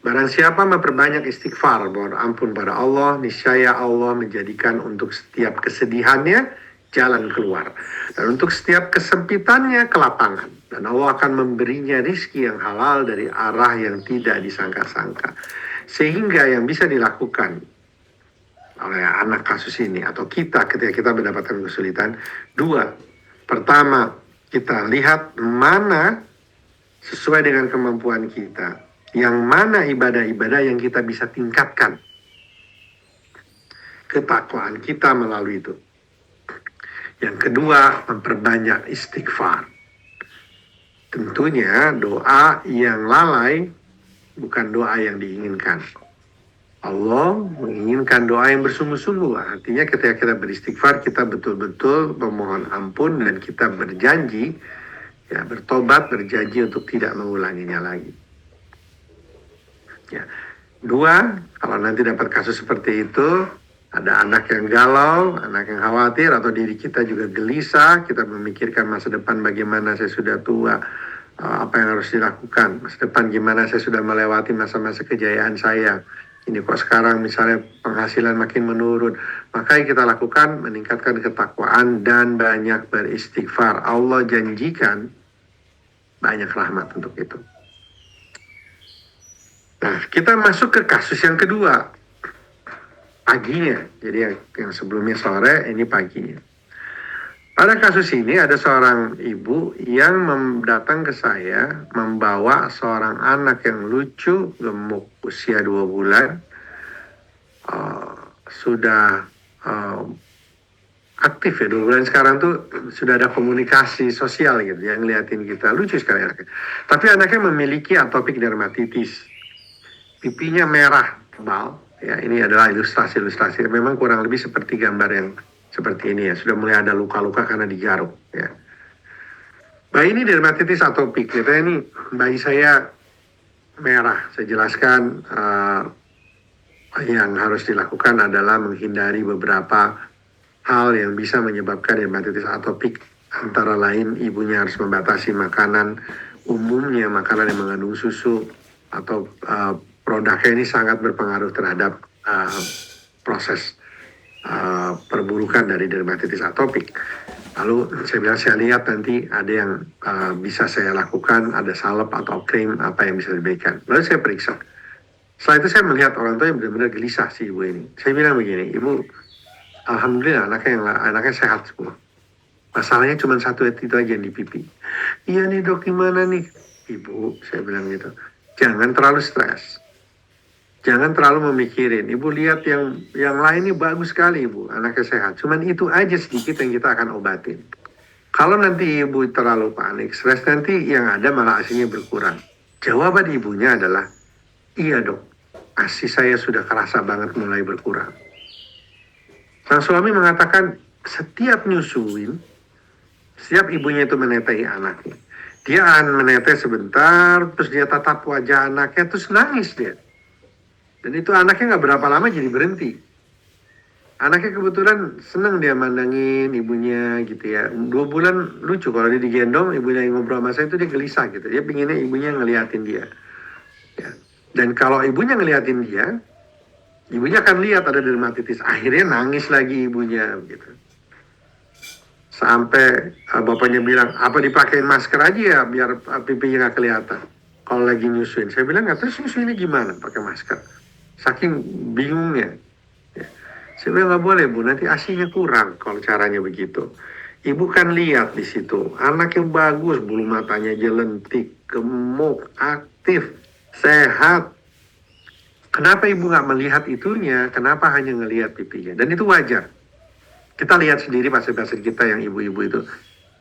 barang siapa memperbanyak istighfar, mohon ampun pada Allah, niscaya Allah menjadikan untuk setiap kesedihannya jalan keluar, dan untuk setiap kesempitannya kelapangan, dan Allah akan memberinya rizki yang halal dari arah yang tidak disangka-sangka. Sehingga yang bisa dilakukan oleh anak kasus ini atau kita ketika kita mendapatkan kesulitan, dua. Pertama, kita lihat mana sesuai dengan kemampuan kita, yang mana ibadah-ibadah yang kita bisa tingkatkan. ketakwaan kita melalui itu. Yang kedua, memperbanyak istighfar. Tentunya doa yang lalai bukan doa yang diinginkan. Allah menginginkan doa yang bersungguh-sungguh. Artinya ketika kita beristighfar, kita betul-betul memohon ampun dan kita berjanji, ya bertobat, berjanji untuk tidak mengulanginya lagi. Ya. Dua, kalau nanti dapat kasus seperti itu, ada anak yang galau, anak yang khawatir, atau diri kita juga gelisah, kita memikirkan masa depan bagaimana saya sudah tua, apa yang harus dilakukan, masa depan gimana saya sudah melewati masa-masa kejayaan saya, ini kok sekarang misalnya penghasilan makin menurun, maka yang kita lakukan meningkatkan ketakwaan dan banyak beristighfar. Allah janjikan banyak rahmat untuk itu. Nah, kita masuk ke kasus yang kedua, paginya. Jadi yang sebelumnya sore, ini paginya. Pada kasus ini ada seorang ibu yang datang ke saya membawa seorang anak yang lucu, gemuk, usia 2 bulan, sudah aktif ya, 2 bulan sekarang tuh sudah ada komunikasi sosial gitu, yang ngeliatin kita, lucu sekali anaknya. Tapi anaknya memiliki atopik dermatitis, pipinya merah tebal, ya ini adalah ilustrasi-ilustrasi, memang kurang lebih seperti gambar yang seperti ini ya, sudah mulai ada luka-luka karena digaruk ya. Bayi ini dermatitis atopik, gitu ini bayi saya merah. Saya jelaskan yang harus dilakukan adalah menghindari beberapa hal yang bisa menyebabkan dermatitis atopik, antara lain ibunya harus membatasi makanan, umumnya makanan yang mengandung susu atau produknya ini sangat berpengaruh terhadap proses perburukan dari dermatitis atopik. Lalu saya bilang, saya lihat nanti ada yang bisa saya lakukan, ada salep atau krim apa yang bisa diberikan. Lalu saya periksa. Setelah itu saya melihat orang tua yang benar-benar gelisah si ibu ini. Saya bilang begini, ibu, alhamdulillah anaknya sehat semua. Masalahnya cuma satu itu aja yang di pipi. Iya nih dok, gimana nih? Ibu, saya bilang gitu, jangan terlalu stres. Jangan terlalu memikirin. Ibu lihat yang lain ini bagus sekali ibu, anaknya sehat. Cuman itu aja sedikit yang kita akan obatin. Kalau nanti ibu terlalu panik, stres, nanti yang ada malah asinya berkurang. Jawaban ibunya adalah, iya dok, asi saya sudah kerasa banget mulai berkurang. Sang suami mengatakan, setiap nyusuin, setiap ibunya itu menetai anaknya, dia akan menetai sebentar, terus dia tatap wajah anaknya, terus nangis dia. Dan itu anaknya nggak berapa lama jadi berhenti. Anaknya kebetulan senang dia mandangin ibunya gitu ya. 2 bulan lucu, kalau dia digendong, ibunya yang ngobrol sama saya itu dia gelisah gitu. Dia pinginnya ibunya ngeliatin dia. Ya. Dan kalau ibunya ngeliatin dia, ibunya akan lihat ada dermatitis. Akhirnya nangis lagi ibunya gitu. Sampai bapaknya bilang, apa dipakein masker aja ya biar pipinya nggak kelihatan kalau lagi nyusuin. Saya bilang, nggak, terus nyusuinnya gimana pakai masker? Saking bingungnya. Ya. Saya bilang, nggak boleh bu, nanti asinya kurang kalau caranya begitu. Ibu kan lihat di situ, anaknya bagus, bulu matanya jelentik, gemuk, aktif, sehat. Kenapa ibu nggak melihat itunya? Kenapa hanya ngelihat pipinya? Dan itu wajar. Kita lihat sendiri pasien-pasien kita yang ibu-ibu itu,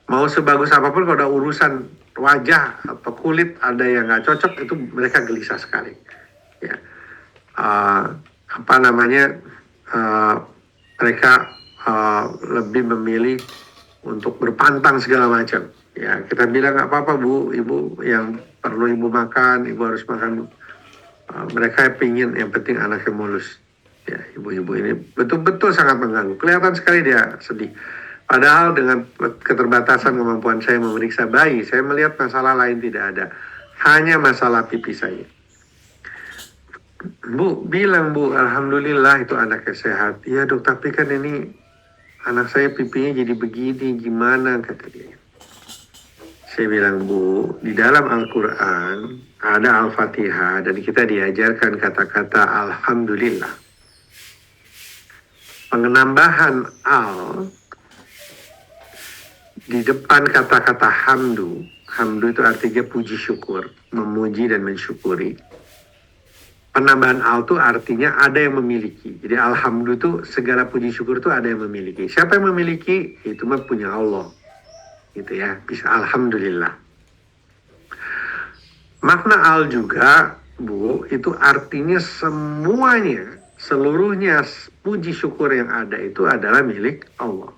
mau sebagus apapun kalau ada urusan wajah atau kulit ada yang nggak cocok, itu mereka gelisah sekali. Ya. Mereka lebih memilih untuk berpantang segala macam. Ya, kita bilang nggak apa-apa bu, ibu yang perlu ibu makan, ibu harus makan. Mereka pingin, yang penting anaknya mulus. Ya, ibu-ibu ini betul-betul sangat mengganggu. Kelihatan sekali dia sedih. Padahal dengan keterbatasan kemampuan saya memeriksa bayi, saya melihat masalah lain tidak ada. Hanya masalah pipi saya. Bu, bilang bu, alhamdulillah itu anaknya sehat. Iya dok, tapi kan ini anak saya pipinya jadi begini, gimana, kata dia. Saya bilang, bu, di dalam Al-Quran ada Al-Fatihah dan kita diajarkan kata-kata alhamdulillah. Penambahan al di depan kata-kata hamdu. Hamdu itu artinya puji syukur, memuji dan mensyukuri. Penambahan al itu artinya ada yang memiliki. Jadi alhamdulillah itu segala puji syukur itu ada yang memiliki. Siapa yang memiliki? Itu mah punya Allah. Gitu ya. Bisa alhamdulillah. Makna al juga, Bu, itu artinya semuanya, seluruhnya puji syukur yang ada itu adalah milik Allah.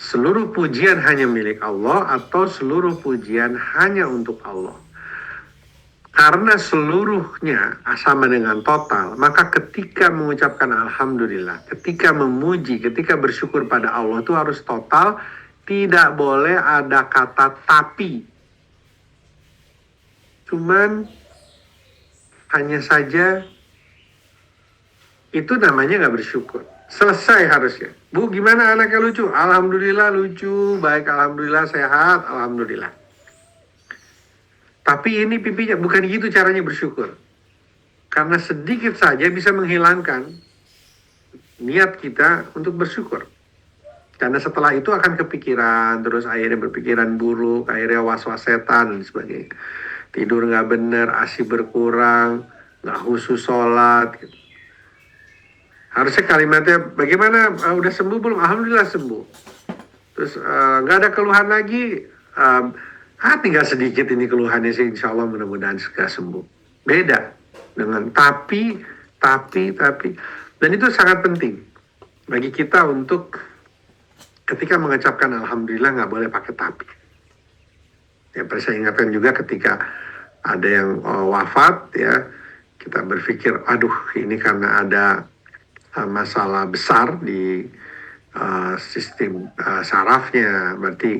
Seluruh pujian hanya milik Allah atau seluruh pujian hanya untuk Allah. Karena seluruhnya sama dengan total, maka ketika mengucapkan alhamdulillah, ketika memuji, ketika bersyukur pada Allah itu harus total, tidak boleh ada kata tapi. Cuman hanya saja itu namanya nggak bersyukur. Selesai harusnya. Bu, gimana anaknya lucu? Alhamdulillah lucu, baik, alhamdulillah sehat, alhamdulillah. Tapi ini pipinya, bukan gitu caranya bersyukur. Karena sedikit saja bisa menghilangkan niat kita untuk bersyukur. Karena setelah itu akan kepikiran, terus akhirnya berpikiran buruk, akhirnya was-was setan, dan sebagainya. Tidur nggak bener, ASI berkurang, nggak khusus sholat. Gitu. Harusnya kalimatnya, bagaimana, udah sembuh belum? Alhamdulillah sembuh. Terus nggak ada keluhan lagi, tinggal sedikit ini keluhannya sih, insya Allah mudah-mudahan segera sembuh. Beda dengan tapi. Dan itu sangat penting bagi kita untuk ketika mengucapkan alhamdulillah nggak boleh pakai tapi. Ya, saya ingatkan juga ketika ada yang wafat, ya kita berpikir, aduh ini karena ada masalah besar di sistem sarafnya, berarti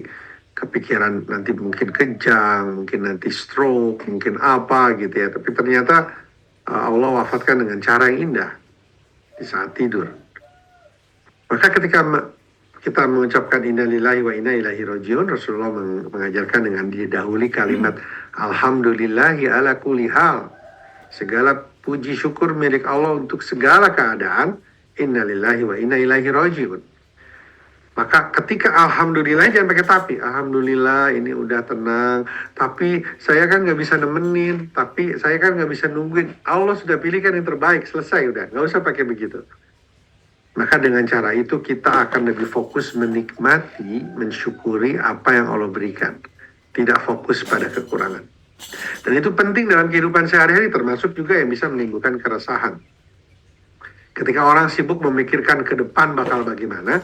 kepikiran nanti mungkin kejang, mungkin nanti stroke, mungkin apa gitu ya. Tapi ternyata Allah wafatkan dengan cara yang indah di saat tidur. Maka ketika kita mengucapkan inna lillahi wa inna ilaihi rajiun, Rasulullah mengajarkan dengan didahului kalimat alhamdulillahi ala kulli hal. Segala puji syukur milik Allah untuk segala keadaan. Inna lillahi wa inna ilaihi rajiun. Maka ketika alhamdulillah jangan pakai tapi. Alhamdulillah ini udah tenang. Tapi saya kan nggak bisa nemenin. Tapi saya kan nggak bisa nungguin. Allah sudah pilihkan yang terbaik. Selesai udah. Nggak usah pakai begitu. Maka dengan cara itu kita akan lebih fokus menikmati, mensyukuri apa yang Allah berikan. Tidak fokus pada kekurangan. Dan itu penting dalam kehidupan sehari-hari, termasuk juga yang bisa menimbulkan keresahan. Ketika orang sibuk memikirkan ke depan bakal bagaimana,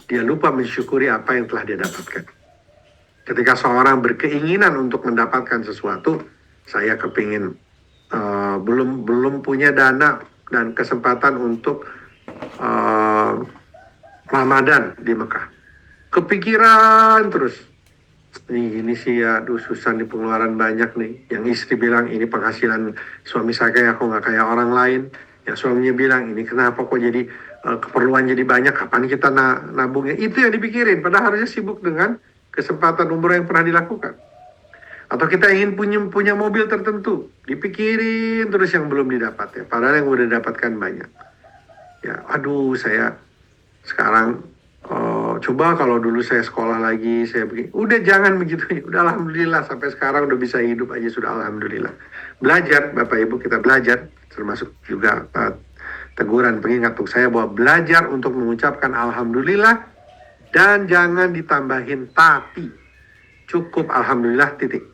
dia lupa mensyukuri apa yang telah dia dapatkan. Ketika seorang berkeinginan untuk mendapatkan sesuatu, saya kepingin belum punya dana dan kesempatan untuk Ramadan di Mekah. Kepikiran terus. Ini sih ya, aduh susah nih, pengeluaran banyak nih. Yang istri bilang ini penghasilan suami saya kayak aku nggak kayak orang lain. Yang suaminya bilang ini kenapa kok jadi keperluan jadi banyak, kapan kita nabungnya. Itu yang dipikirin, padahal harusnya sibuk dengan kesempatan umroh yang pernah dilakukan. Atau kita ingin punya mobil tertentu, dipikirin terus yang belum didapat ya, padahal yang udah dapatkan banyak. Ya, aduh saya sekarang coba kalau dulu saya sekolah lagi, saya begini. Udah jangan begitu, udah alhamdulillah sampai sekarang udah bisa hidup aja sudah alhamdulillah. Belajar Bapak Ibu, kita belajar, termasuk juga teguran pengingat untuk saya bahwa belajar untuk mengucapkan alhamdulillah dan jangan ditambahin tapi. Cukup alhamdulillah titik.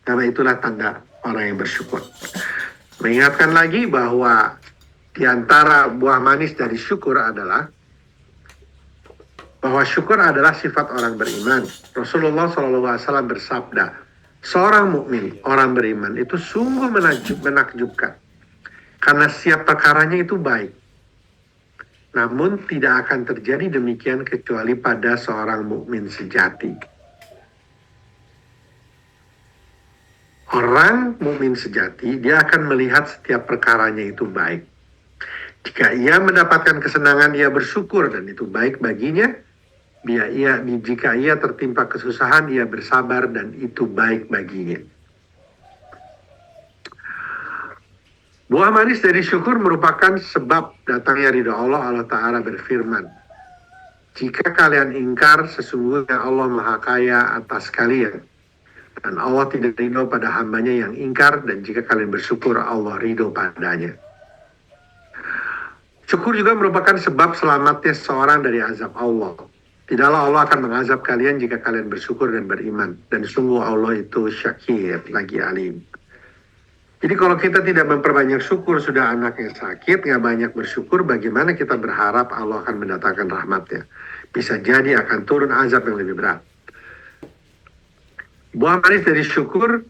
Karena itulah tanda orang yang bersyukur. Mengingatkan lagi bahwa di antara buah manis dari syukur adalah bahwa syukur adalah sifat orang beriman. Rasulullah SAW bersabda, seorang mukmin, orang beriman itu sungguh menakjubkan. Karena setiap perkaranya itu baik. Namun tidak akan terjadi demikian kecuali pada seorang mukmin sejati. Orang mukmin sejati, dia akan melihat setiap perkaranya itu baik. Jika ia mendapatkan kesenangan, ia bersyukur dan itu baik baginya. Jika ia tertimpa kesusahan, ia bersabar dan itu baik baginya. Buah manis dari syukur merupakan sebab datangnya ridha Allah. Allah Ta'ala berfirman, jika kalian ingkar, sesungguhnya Allah Maha Kaya atas kalian. Dan Allah tidak ridho pada hambanya yang ingkar, dan jika kalian bersyukur, Allah ridho padanya. Syukur juga merupakan sebab selamatnya seseorang dari azab Allah. Tidaklah Allah akan mengazab kalian jika kalian bersyukur dan beriman. Dan sungguh Allah itu syakir, lagi alim. Jadi kalau kita tidak memperbanyak syukur, sudah anaknya sakit, nggak banyak bersyukur, bagaimana kita berharap Allah akan mendatangkan rahmatnya? Bisa jadi akan turun azab yang lebih berat. Buah manis dari syukur,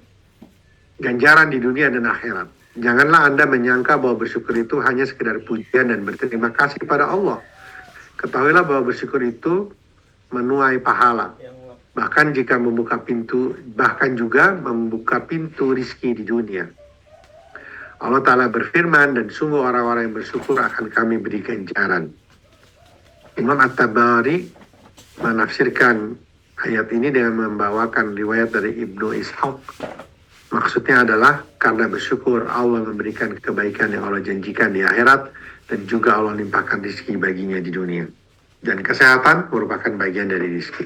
ganjaran di dunia dan akhirat. Janganlah Anda menyangka bahwa bersyukur itu hanya sekedar pujian dan berterima kasih kepada Allah. Ketahuilah bahwa bersyukur itu menuai pahala. Bahkan juga membuka pintu rizki di dunia. Allah Ta'ala berfirman, dan sungguh orang-orang yang bersyukur akan kami beri ganjaran. Imam At-Tabari menafsirkan ayat ini dengan membawakan riwayat dari Ibnu Ishaq. Maksudnya adalah karena bersyukur Allah memberikan kebaikan yang Allah janjikan di akhirat, dan juga Allah limpahkan rezeki baginya di dunia. Dan kesehatan merupakan bagian dari rezeki.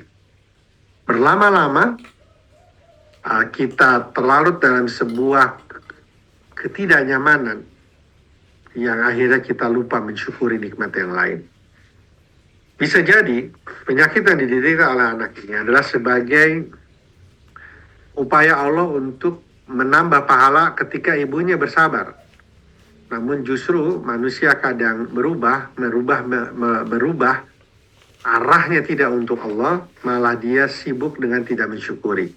Berlama-lama kita terlarut dalam sebuah ketidaknyamanan yang akhirnya kita lupa mensyukuri nikmat yang lain. Bisa jadi penyakit yang diderita oleh anak ini adalah sebagai upaya Allah untuk menambah pahala ketika ibunya bersabar. Namun justru manusia kadang berubah arahnya tidak untuk Allah, malah dia sibuk dengan tidak mensyukuri.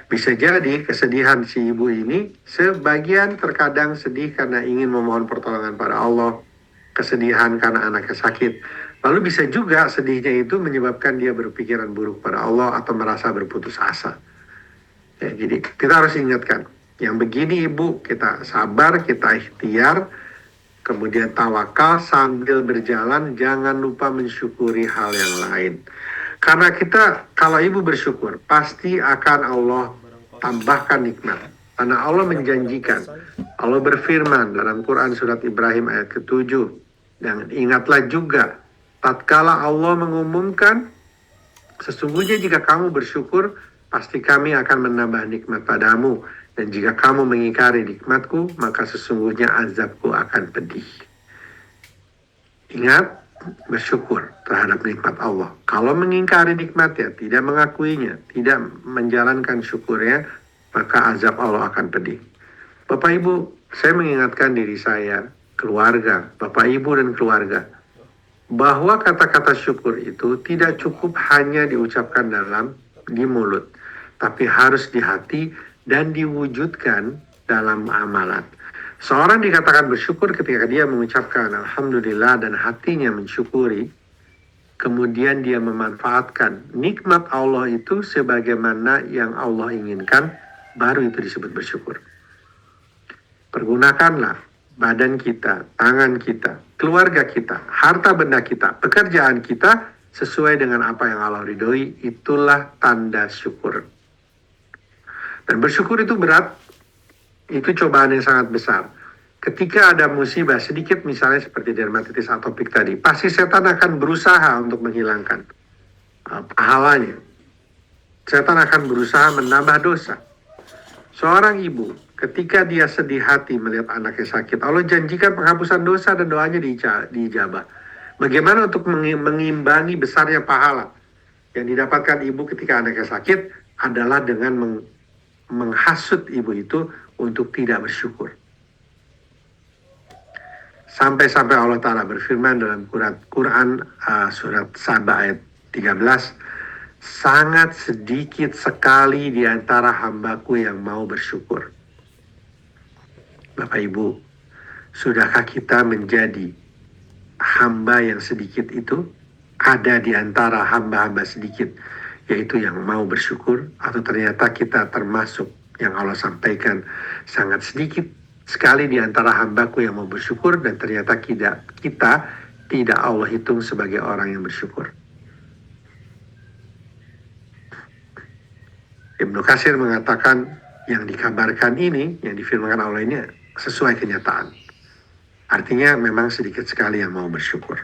Bisa jadi kesedihan si ibu ini sebagian terkadang sedih karena ingin memohon pertolongan pada Allah, kesedihan karena anaknya sakit. Lalu bisa juga sedihnya itu menyebabkan dia berpikiran buruk pada Allah atau merasa berputus asa. Ya, jadi kita harus ingatkan, yang begini ibu, kita sabar, kita ikhtiar, kemudian tawakal sambil berjalan, jangan lupa mensyukuri hal yang lain. Karena kita, kalau ibu bersyukur, pasti akan Allah tambahkan nikmat. Karena Allah menjanjikan, Allah berfirman dalam Quran surat Ibrahim ayat ke-7, dan ingatlah juga, tatkala Allah mengumumkan, sesungguhnya jika kamu bersyukur, pasti kami akan menambah nikmat padamu. Dan jika kamu mengingkari nikmatku, maka sesungguhnya azabku akan pedih. Ingat, bersyukur terhadap nikmat Allah. Kalau mengingkari nikmatnya, tidak mengakuinya, tidak menjalankan syukurnya, maka azab Allah akan pedih. Bapak Ibu, saya mengingatkan diri saya, keluarga, Bapak Ibu dan keluarga, bahwa kata-kata syukur itu tidak cukup hanya diucapkan di mulut, tapi harus di hati dan diwujudkan dalam amalan. Seorang dikatakan bersyukur ketika dia mengucapkan Alhamdulillah dan hatinya mensyukuri, kemudian dia memanfaatkan nikmat Allah itu sebagaimana yang Allah inginkan, baru itu disebut bersyukur. Pergunakanlah badan kita, tangan kita, keluarga kita, harta benda kita, pekerjaan kita sesuai dengan apa yang Allah ridhoi, itulah tanda syukur. Dan bersyukur itu berat, itu cobaan yang sangat besar. Ketika ada musibah sedikit, misalnya seperti dermatitis atopik tadi, pasti setan akan berusaha untuk menghilangkan pahalanya. Setan akan berusaha menambah dosa. Seorang ibu, ketika dia sedih hati melihat anaknya sakit, Allah janjikan penghapusan dosa dan doanya diijabah. Bagaimana untuk mengimbangi besarnya pahala yang didapatkan ibu ketika anaknya sakit adalah dengan menghasut ibu itu untuk tidak bersyukur. Sampai-sampai Allah Ta'ala berfirman dalam Quran surat Saba ayat 13, sangat sedikit sekali di antara hambaku yang mau bersyukur. Bapak Ibu, sudahkah kita menjadi hamba yang sedikit itu? Ada di antara hamba-hamba sedikit, yaitu yang mau bersyukur, atau ternyata kita termasuk yang Allah sampaikan sangat sedikit sekali di antara hambaku yang mau bersyukur, dan ternyata kita tidak Allah hitung sebagai orang yang bersyukur. Ibnu Katsir mengatakan yang dikabarkan ini, yang difirmankan Allah ini sesuai kenyataan. Artinya memang sedikit sekali yang mau bersyukur.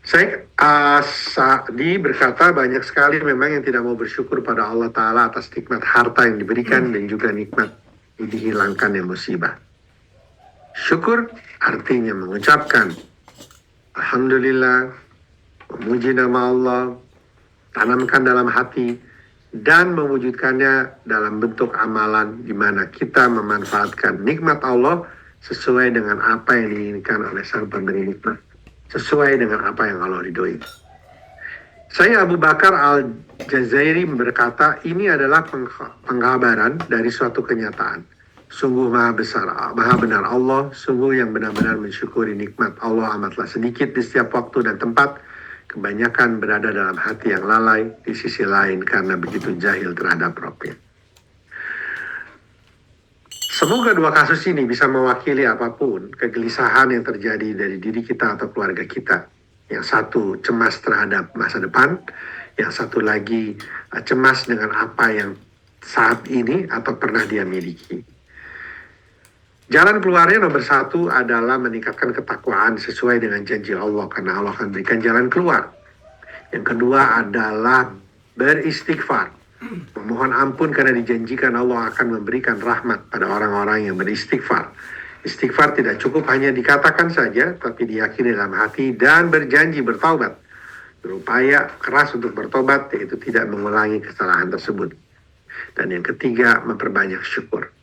Sa'di berkata banyak sekali memang yang tidak mau bersyukur pada Allah Ta'ala atas nikmat harta yang diberikan dan juga nikmat dihilangkan yang musibah. Syukur artinya mengucapkan Alhamdulillah, memuji nama Allah, tanamkan dalam hati, dan mewujudkannya dalam bentuk amalan di mana kita memanfaatkan nikmat Allah sesuai dengan apa yang diinginkan oleh sang pemberi nikmat, sesuai dengan apa yang Allah ridhoi. Saya Abu Bakar Al-Jazairi berkata, ini adalah pengkabaran dari suatu kenyataan. Sungguh maha besar, maha benar Allah, sungguh yang benar-benar mensyukuri nikmat Allah amatlah sedikit di setiap waktu dan tempat. Kebanyakan berada dalam hati yang lalai di sisi lain karena begitu jahil terhadap Rabbnya. Semoga dua kasus ini bisa mewakili apapun kegelisahan yang terjadi dari diri kita atau keluarga kita. Yang satu cemas terhadap masa depan, yang satu lagi cemas dengan apa yang saat ini atau pernah dia miliki. Jalan keluarnya nomor satu adalah meningkatkan ketakwaan sesuai dengan janji Allah, karena Allah akan berikan jalan keluar. Yang kedua adalah beristighfar, memohon ampun karena dijanjikan Allah akan memberikan rahmat pada orang-orang yang beristighfar. Istighfar tidak cukup hanya dikatakan saja, tapi diyakini dalam hati dan berjanji bertaubat. Berupaya keras untuk bertobat, yaitu tidak mengulangi kesalahan tersebut. Dan yang ketiga, memperbanyak syukur.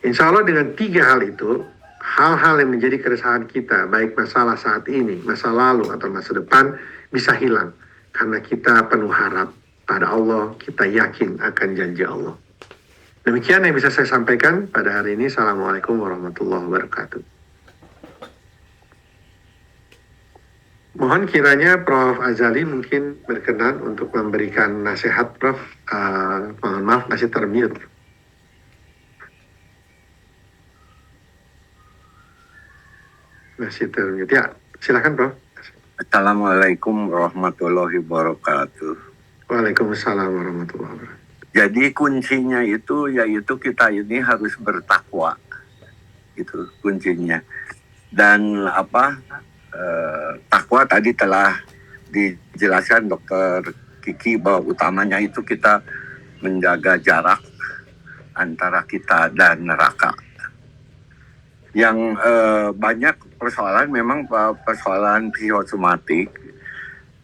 Insya Allah dengan tiga hal itu, hal-hal yang menjadi keresahan kita, baik masalah saat ini, masa lalu, atau masa depan, bisa hilang. Karena kita penuh harap pada Allah, kita yakin akan janji Allah. Demikian yang bisa saya sampaikan pada hari ini. Assalamualaikum warahmatullahi wabarakatuh. Mohon kiranya Prof. Azali mungkin berkenan untuk memberikan nasihat, Prof. Mohon maaf, masih termute. Masih termute. Ya, silakan, Prof. Assalamualaikum warahmatullahi wabarakatuh. Waalaikumsalam warahmatullahi wabarakatuh. Jadi kuncinya itu yaitu kita ini harus bertakwa, itu kuncinya. Dan takwa tadi telah dijelaskan Dokter Kiki bahwa utamanya itu kita menjaga jarak antara kita dan neraka. Yang banyak persoalan memang persoalan psikosomatik,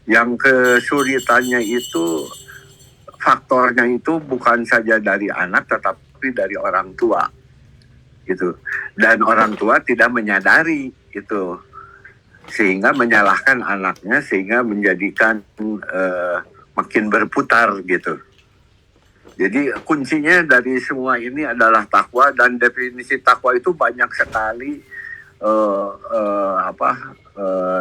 yang kesulitannya itu faktornya itu bukan saja dari anak tetapi dari orang tua gitu, dan orang tua tidak menyadari itu sehingga menyalahkan anaknya sehingga menjadikan makin berputar gitu. Jadi kuncinya dari semua ini adalah takwa, dan definisi takwa itu banyak sekali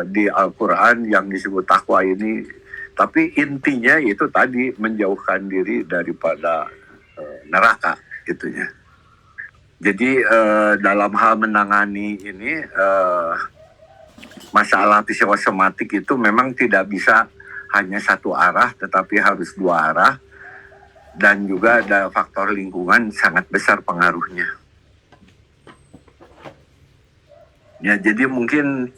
di Al-Quran yang disebut takwa ini. Tapi intinya itu tadi menjauhkan diri daripada neraka gitunya. Jadi dalam hal menangani ini masalah psikosomatik itu memang tidak bisa hanya satu arah, tetapi harus dua arah, dan juga ada faktor lingkungan sangat besar pengaruhnya. Ya, jadi mungkin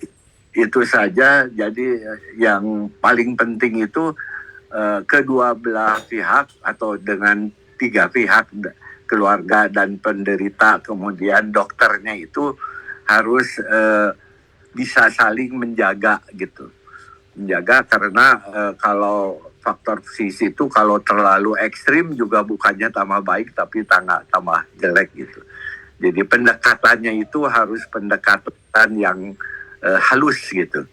itu saja. Jadi yang paling penting itu kedua belah pihak atau dengan tiga pihak, keluarga dan penderita, kemudian dokternya itu harus bisa saling menjaga gitu. Menjaga karena kalau faktor psikis itu kalau terlalu ekstrim juga bukannya tambah baik tapi tambah jelek gitu. Jadi pendekatannya itu harus pendekatan yang halus gitu.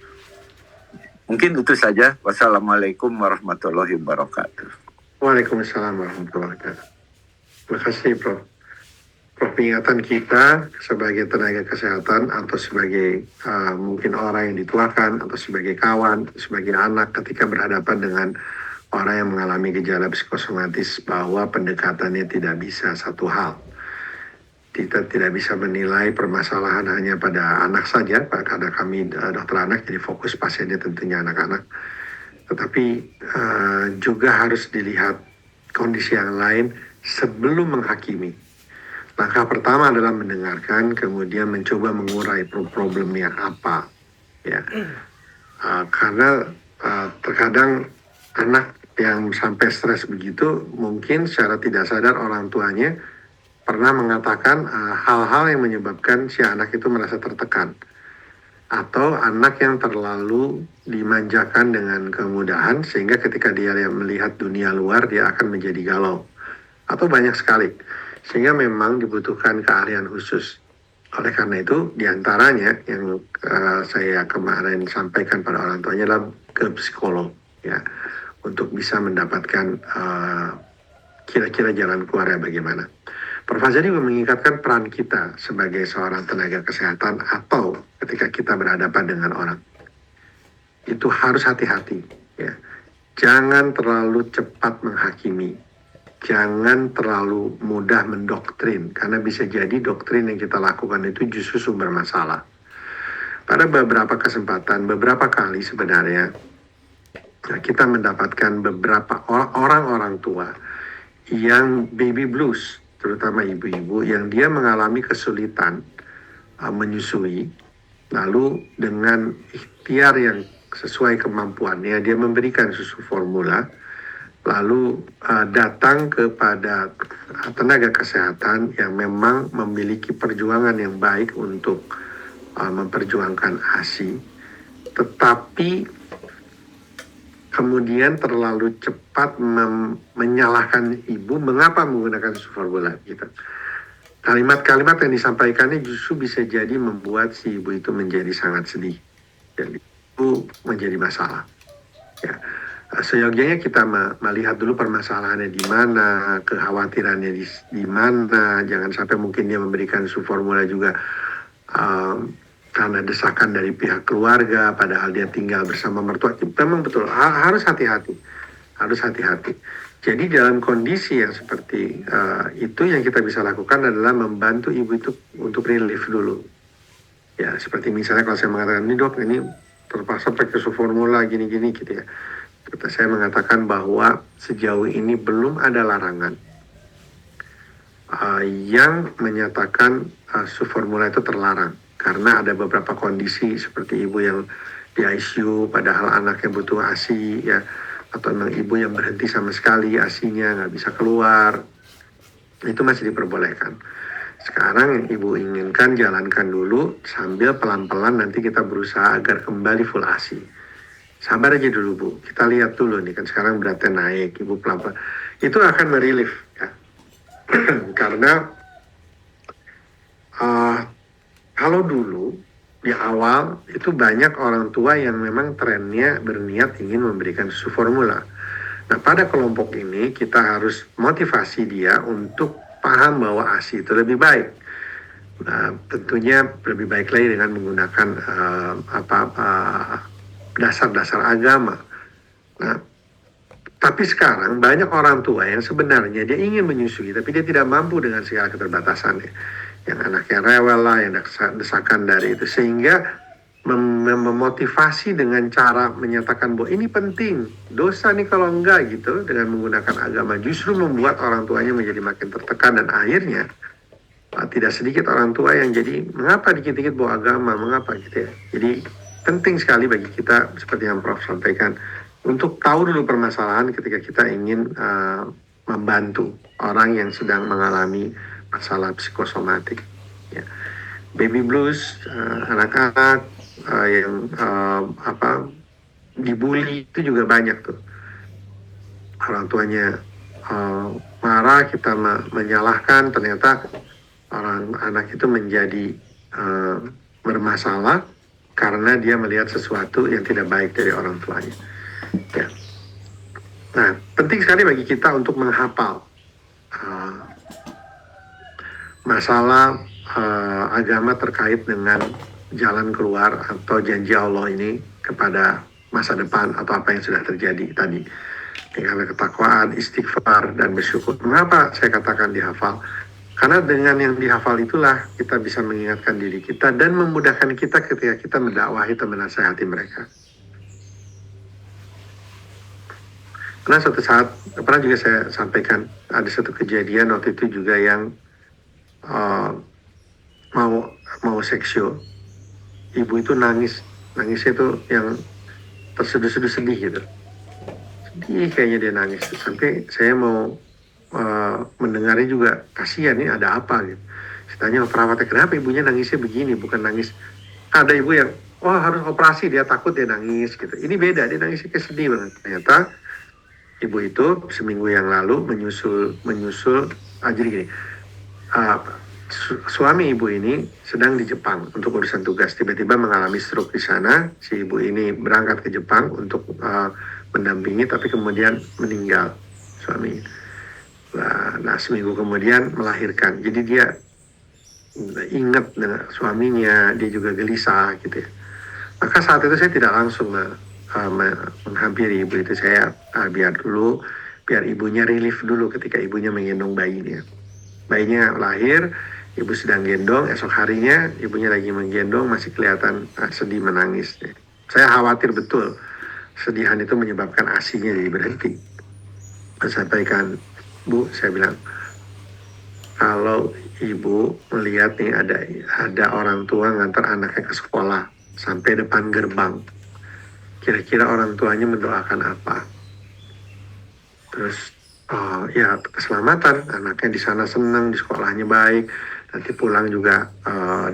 Mungkin itu saja. Wassalamualaikum warahmatullahi wabarakatuh. Waalaikumsalam warahmatullahi wabarakatuh. Terima kasih, Prof. Prof, ingatan kita sebagai tenaga kesehatan atau sebagai mungkin orang yang dituakan atau sebagai kawan, sebagai anak ketika berhadapan dengan orang yang mengalami gejala psikosomatis, bahwa pendekatannya tidak bisa satu hal. Kita tidak bisa menilai permasalahan hanya pada anak saja, karena kami dokter anak, jadi fokus pasiennya tentunya anak-anak. Tetapi juga harus dilihat kondisi yang lain sebelum menghakimi. Langkah pertama adalah mendengarkan, kemudian mencoba mengurai problemnya apa, ya. Karena terkadang anak yang sampai stres begitu, mungkin secara tidak sadar orang tuanya pernah mengatakan hal-hal yang menyebabkan si anak itu merasa tertekan. Atau anak yang terlalu dimanjakan dengan kemudahan sehingga ketika dia melihat dunia luar dia akan menjadi galau. Atau banyak sekali. Sehingga memang dibutuhkan keahlian khusus. Oleh karena itu diantaranya yang saya kemarin sampaikan pada orang tuanya adalah ke psikolog ya, untuk bisa mendapatkan kira-kira jalan keluarnya bagaimana. Prof. Azhari juga mengingatkan peran kita sebagai seorang tenaga kesehatan atau ketika kita berhadapan dengan orang. Itu harus hati-hati ya. Jangan terlalu cepat menghakimi. Jangan terlalu mudah mendoktrin karena bisa jadi doktrin yang kita lakukan itu justru sumber masalah. Pada beberapa kesempatan, beberapa kali sebenarnya kita mendapatkan beberapa orang-orang tua yang baby blues, terutama ibu-ibu yang dia mengalami kesulitan menyusui, lalu dengan ikhtiar yang sesuai kemampuannya dia memberikan susu formula, lalu datang kepada tenaga kesehatan yang memang memiliki perjuangan yang baik untuk memperjuangkan ASI, tetapi kemudian terlalu cepat menyalahkan ibu mengapa menggunakan susu formula gitu. Kalimat-kalimat yang disampaikannya justru bisa jadi membuat si ibu itu menjadi sangat sedih dan itu menjadi masalah ya. Seyogianya kita melihat dulu permasalahannya di mana, kekhawatirannya di mana. Jangan sampai mungkin dia memberikan susu formula juga karena desakan dari pihak keluarga, padahal dia tinggal bersama mertua. Memang betul harus hati-hati, harus hati-hati. Jadi dalam kondisi yang seperti itu yang kita bisa lakukan adalah membantu ibu itu untuk relief dulu. Ya seperti misalnya kalau saya mengatakan ini dok, ini terpaksa pakai susu formula gini-gini gitu ya. Saya mengatakan bahwa sejauh ini belum ada larangan yang menyatakan susu formula itu terlarang karena ada beberapa kondisi seperti ibu yang di ICU padahal anaknya butuh ASI ya, atau memang ibu yang berhenti sama sekali ASInya nggak bisa keluar, itu masih diperbolehkan. Sekarang yang ibu inginkan jalankan dulu sambil pelan-pelan nanti kita berusaha agar kembali full ASI. Sabar aja dulu Bu, kita lihat dulu nih kan sekarang beratnya naik, ibu pelan-pelan. Itu akan merelief ya. Karena kalau dulu di awal itu banyak orang tua yang memang trennya berniat ingin memberikan susu formula. Nah pada kelompok ini kita harus motivasi dia untuk paham bahwa ASI itu lebih baik. Nah, tentunya lebih baik lagi dengan menggunakan dasar-dasar agama. Nah, tapi sekarang banyak orang tua yang sebenarnya dia ingin menyusui, tapi dia tidak mampu dengan segala keterbatasannya. Yang anaknya rewel lah, yang desakan dari itu. Sehingga memotivasi dengan cara menyatakan bahwa ini penting, dosa nih kalau enggak gitu, dengan menggunakan agama. Justru membuat orang tuanya menjadi makin tertekan dan akhirnya tidak sedikit orang tua yang jadi, mengapa dikit-dikit bawa agama, mengapa gitu ya. Jadi penting sekali bagi kita, seperti yang Prof sampaikan, untuk tahu dulu permasalahan ketika kita ingin membantu orang yang sedang mengalami masalah psikosomatik. Ya. Baby blues, anak-anak yang dibully itu juga banyak tuh. Orang tuanya marah, kita menyalahkan, ternyata orang anak itu menjadi bermasalah karena dia melihat sesuatu yang tidak baik dari orang tuanya. Ya. Nah, penting sekali bagi kita untuk menghafal masalah agama terkait dengan jalan keluar atau janji Allah ini kepada masa depan atau apa yang sudah terjadi tadi. Dengan ketakwaan, istighfar, dan bersyukur. Mengapa saya katakan dihafal? Karena dengan yang dihafal itulah kita bisa mengingatkan diri kita dan memudahkan kita ketika kita mendakwahi atau menasihati mereka. Karena suatu saat, pernah juga saya sampaikan, ada satu kejadian waktu itu juga yang mau seksio. Ibu itu nangisnya itu yang terseduh-seduh sedih gitu. Sedih kayaknya dia nangis. Sampai saya mau mendengarnya juga, kasihan nih ada apa gitu. Saya tanya sama perawatnya, kenapa ibunya nangisnya begini, bukan nangis. Ada ibu yang, wah harus operasi, dia takut dia nangis gitu. Ini beda, dia nangisnya kayak sedih banget. Ternyata ibu itu seminggu yang lalu menyusul jadi gini, suami ibu ini sedang di Jepang untuk urusan tugas, tiba-tiba mengalami stroke di sana. Si ibu ini berangkat ke Jepang untuk mendampingi, tapi kemudian meninggal suami. Nah, seminggu kemudian melahirkan. Jadi dia ingat dengan suaminya, dia juga gelisah gitu ya. Maka saat itu saya tidak langsung menghampiri ibu itu. Saya biar ibunya relief dulu ketika ibunya menggendong bayinya. Bayinya lahir, ibu sedang gendong, esok harinya ibunya lagi menggendong, masih kelihatan sedih menangis. Saya khawatir betul sedihan itu menyebabkan ASI-nya jadi berhenti. Saya sampaikan, Bu, saya bilang, kalau ibu melihat nih ada orang tua ngantar anaknya ke sekolah sampai depan gerbang, kira-kira orang tuanya mendoakan apa? Terus ya keselamatan, anaknya di sana senang, di sekolahnya baik, nanti pulang juga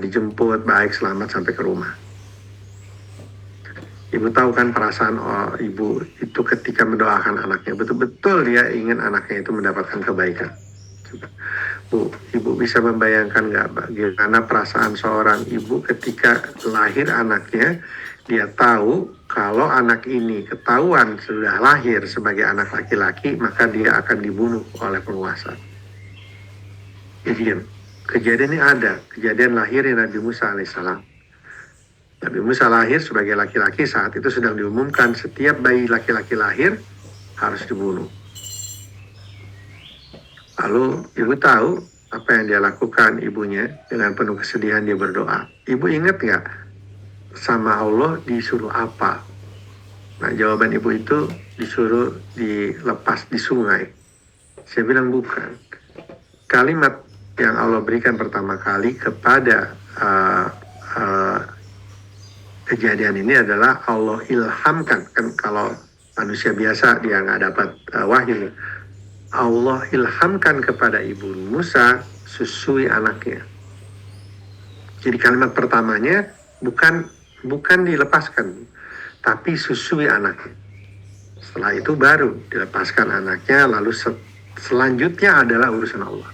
dijemput baik, selamat sampai ke rumah. Ibu tahu kan perasaan ibu itu ketika mendoakan anaknya, betul-betul dia ingin anaknya itu mendapatkan kebaikan. Bu, ibu bisa membayangkan nggak bagaimana perasaan seorang ibu ketika lahir anaknya, dia tahu kalau anak ini ketahuan sudah lahir sebagai anak laki-laki, maka dia akan dibunuh oleh penguasa. Jadi kejadian ini ada, kejadian lahirnya Nabi Musa alaihissalam. Nabi Musa lahir sebagai laki-laki, saat itu sedang diumumkan setiap bayi laki-laki lahir harus dibunuh. Lalu ibu tahu apa yang dia lakukan ibunya, dengan penuh kesedihan dia berdoa. Ibu ingat nggak sama Allah disuruh apa? Nah, jawaban ibu itu disuruh dilepas di sungai. Saya bilang bukan. Kalimat yang Allah berikan pertama kali kepada kejadian ini adalah Allah ilhamkan. Kan kalau manusia biasa dia nggak dapat wahyu. Allah ilhamkan kepada ibu Musa susui anaknya. Jadi kalimat pertamanya bukan dilepaskan, tapi susui anaknya. Setelah itu baru dilepaskan anaknya, lalu selanjutnya adalah urusan Allah.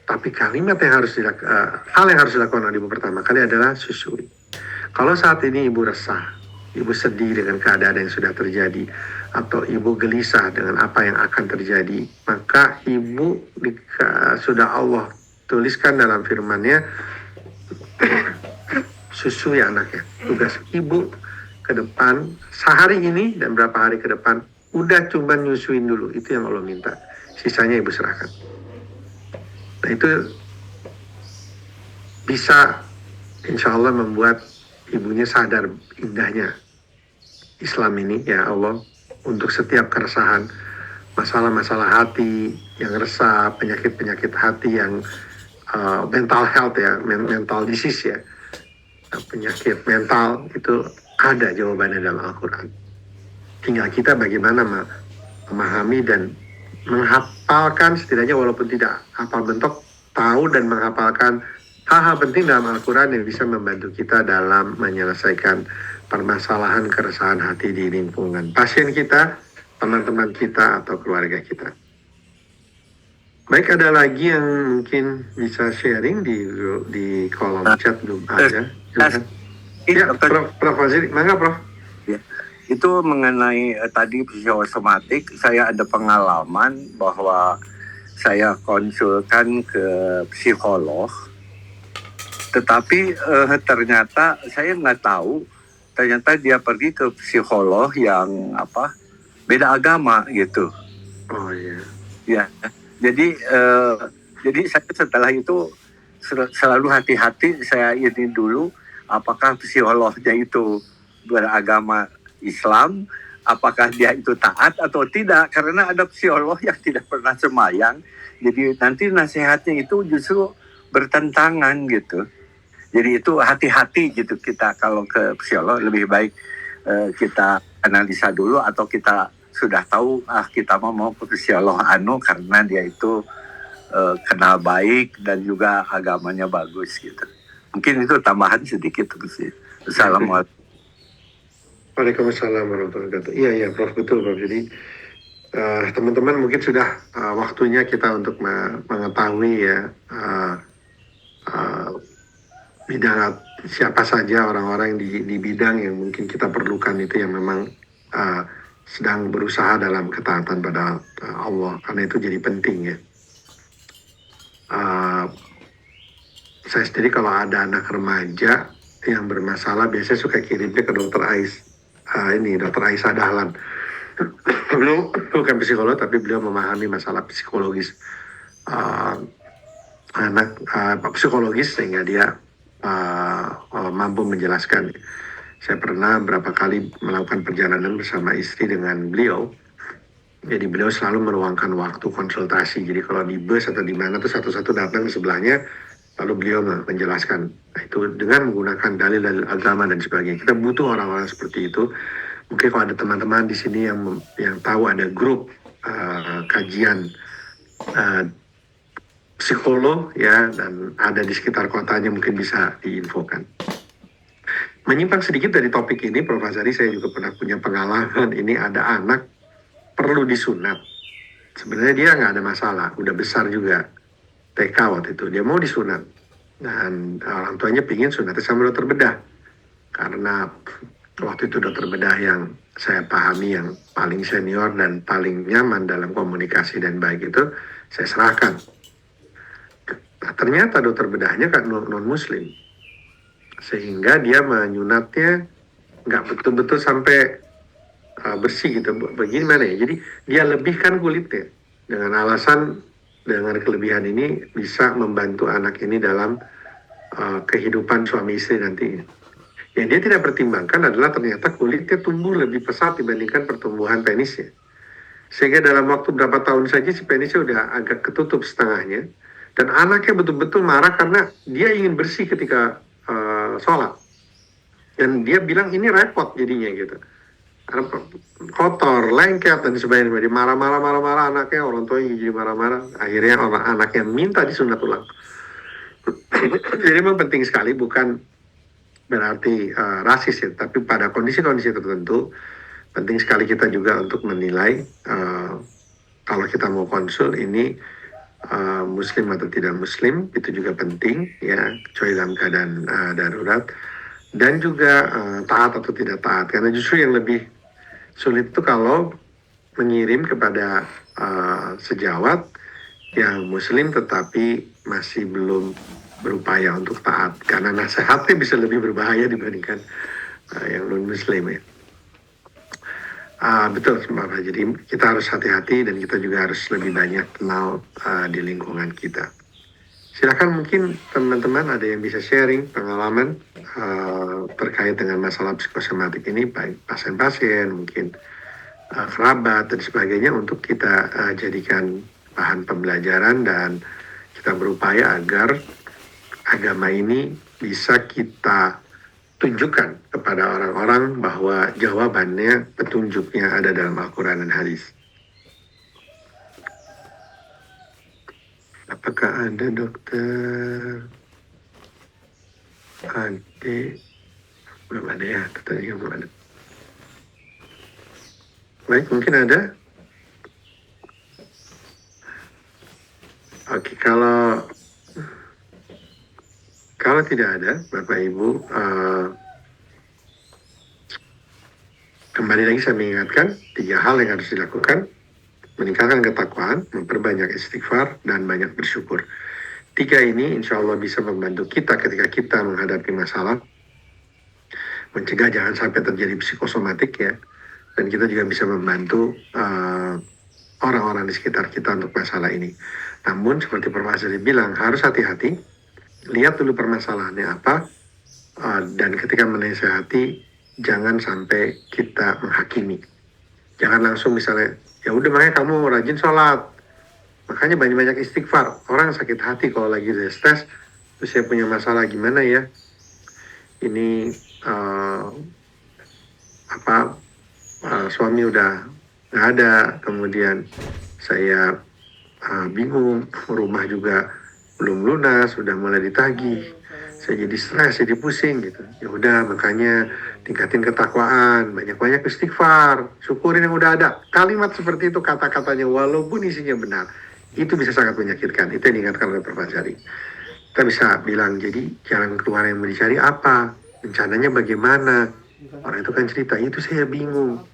Tapi hal yang harus dilakukan oleh ibu pertama kali adalah susui. Kalau saat ini ibu resah, ibu sedih dengan keadaan yang sudah terjadi, atau ibu gelisah dengan apa yang akan terjadi, maka ibu sudah Allah tuliskan dalam firman-Nya, susui anaknya. Tugas ibu ke depan, sehari ini dan berapa hari ke depan, udah cuma nyusuin dulu, itu yang Allah minta. Sisanya ibu serahkan. Nah, itu bisa insya Allah membuat ibunya sadar indahnya Islam ini, ya Allah, untuk setiap keresahan, masalah-masalah hati yang resah, penyakit-penyakit hati yang mental health ya, mental disease ya, penyakit mental itu ada jawabannya dalam Al-Quran. Tinggal kita bagaimana memahami dan menghafalkan, setidaknya walaupun tidak hafal bentuk, tahu dan menghafalkan hal-hal penting dalam Al-Quran yang bisa membantu kita dalam menyelesaikan permasalahan keresahan hati di lingkungan pasien kita, teman-teman kita, atau keluarga kita. Baik, ada lagi yang mungkin bisa sharing di kolom chat belum ada? Ya, Prof. Fazil, mangga Prof. Ya. Itu mengenai tadi psikosomatik, saya ada pengalaman bahwa saya konsulkan ke psikolog, tetapi ternyata saya nggak tahu, ternyata dia pergi ke psikolog yang beda agama gitu. Oh iya. Ya, jadi saya setelah itu selalu hati-hati, saya ini dulu apakah psikolognya itu beragama Islam, apakah dia itu taat atau tidak, karena ada psikolog yang tidak pernah sembahyang, jadi nanti nasihatnya itu justru bertentangan gitu. Jadi itu hati-hati gitu kita kalau ke psikolog, lebih baik kita analisa dulu atau kita sudah tahu kita mau ke psikolog karena dia itu kenal baik dan juga agamanya bagus gitu. Mungkin itu tambahan sedikit sih. Assalamualaikum. Waalaikumsalam warahmatullahi wabarakatuh. Iya Prof, betul Prof. Jadi teman-teman mungkin sudah waktunya kita untuk mengetahui ya bidang siapa saja orang-orang di bidang yang mungkin kita perlukan itu yang memang sedang berusaha dalam ketaatan pada Allah, karena itu jadi penting ya. Saya sendiri kalau ada anak remaja yang bermasalah biasanya suka kirimnya ke dokter Dr. Aisyah Dahlan. Beliau bukan psikolog tapi beliau memahami masalah psikologis anak psikologis sehingga dia mampu menjelaskan. Saya pernah berapa kali melakukan perjalanan bersama istri dengan beliau. Jadi beliau selalu meluangkan waktu konsultasi. Jadi kalau di bus atau di mana tuh satu-satu datang ke sebelahnya, lalu beliau menjelaskan. Nah, itu dengan menggunakan dalil-dalil agama dan sebagainya. Kita butuh orang-orang seperti itu. Mungkin kalau ada teman-teman di sini yang tahu ada grup kajian psikolog ya, dan ada di sekitar kotanya, mungkin bisa diinfokan. Menyimpang sedikit dari topik ini, Prof. Azhari, saya juga pernah punya pengalaman. Ini ada anak perlu disunat. Sebenarnya dia nggak ada masalah, udah besar juga, TK waktu itu, dia mau disunat. Dan orang tuanya pingin sunatnya sama dokter bedah. Karena waktu itu dokter bedah yang saya pahami, yang paling senior dan paling nyaman dalam komunikasi dan baik itu, saya serahkan. Nah, ternyata dokter bedahnya kan non-muslim. Sehingga dia menyunatnya nggak betul-betul sampai bersih gitu. Bagaimana ya? Jadi dia lebihkan kulitnya dengan alasan dengan kelebihan ini bisa membantu anak ini dalam kehidupan suami istri nantinya. Yang dia tidak pertimbangkan adalah ternyata kulitnya tumbuh lebih pesat dibandingkan pertumbuhan penisnya. Sehingga dalam waktu berapa tahun saja si penisnya udah agak ketutup setengahnya. Dan anaknya betul-betul marah karena dia ingin bersih ketika sholat. Dan dia bilang ini repot jadinya gitu. Karena kotor, lengket dan sebagainya. Dia marah-marah anaknya, orang tuanya jadi marah-marah. Akhirnya anaknya minta disunat ulang. Jadi memang penting sekali, bukan berarti rasis ya, tapi pada kondisi-kondisi tertentu penting sekali kita juga untuk menilai kalau kita mau konsul ini muslim atau tidak muslim, itu juga penting ya, kecuali dalam keadaan darurat. Dan juga taat atau tidak taat, karena justru yang lebih sulit itu kalau mengirim kepada sejawat yang muslim tetapi masih belum berupaya untuk taat, karena nasihatnya bisa lebih berbahaya dibandingkan yang non muslim ya. Betul Mbak. Jadi kita harus hati-hati dan kita juga harus lebih banyak kenal di lingkungan kita. Silakan, mungkin teman-teman ada yang bisa sharing pengalaman terkait dengan masalah psikosomatik ini, baik pasien-pasien, mungkin kerabat dan sebagainya, untuk kita jadikan bahan pembelajaran dan kita berupaya agar agama ini bisa kita tunjukkan kepada orang-orang bahwa jawabannya, petunjuknya ada dalam Al-Quran dan hadis. Apakah ada dokter? Ade? Belum ada ya, tadi belum ada. Baik, mungkin ada. Oke, kalau tidak ada, Bapak Ibu, kembali lagi saya mengingatkan 3 hal yang harus dilakukan: meningkatkan ketakwaan, memperbanyak istighfar, dan banyak bersyukur. 3 ini insya Allah bisa membantu kita ketika kita menghadapi masalah, mencegah jangan sampai terjadi psikosomatik ya, dan kita juga bisa membantu orang-orang di sekitar kita untuk masalah ini. Namun seperti Prof. Azhari bilang, harus hati-hati, lihat dulu permasalahannya apa, dan ketika menasihati jangan sampai kita menghakimi. Jangan langsung misalnya, ya udah makanya kamu rajin sholat, makanya banyak-banyak istighfar. Orang sakit hati kalau lagi stres, terus saya punya masalah gimana ya, ini suami udah nggak ada, kemudian saya bingung, rumah juga belum lunas, sudah mulai ditagih, saya jadi stres, jadi pusing gitu. Ya udah, makanya tingkatin ketakwaan, banyak-banyak istighfar, syukurin yang udah ada. Kalimat seperti itu, kata-katanya walaupun isinya benar, itu bisa sangat menyakitkan. Itu yang diingatkan oleh Prof. Azhari. Kita bisa bilang, jadi jalan keluar yang mau dicari apa, rencananya bagaimana. Orang itu kan cerita, itu saya bingung.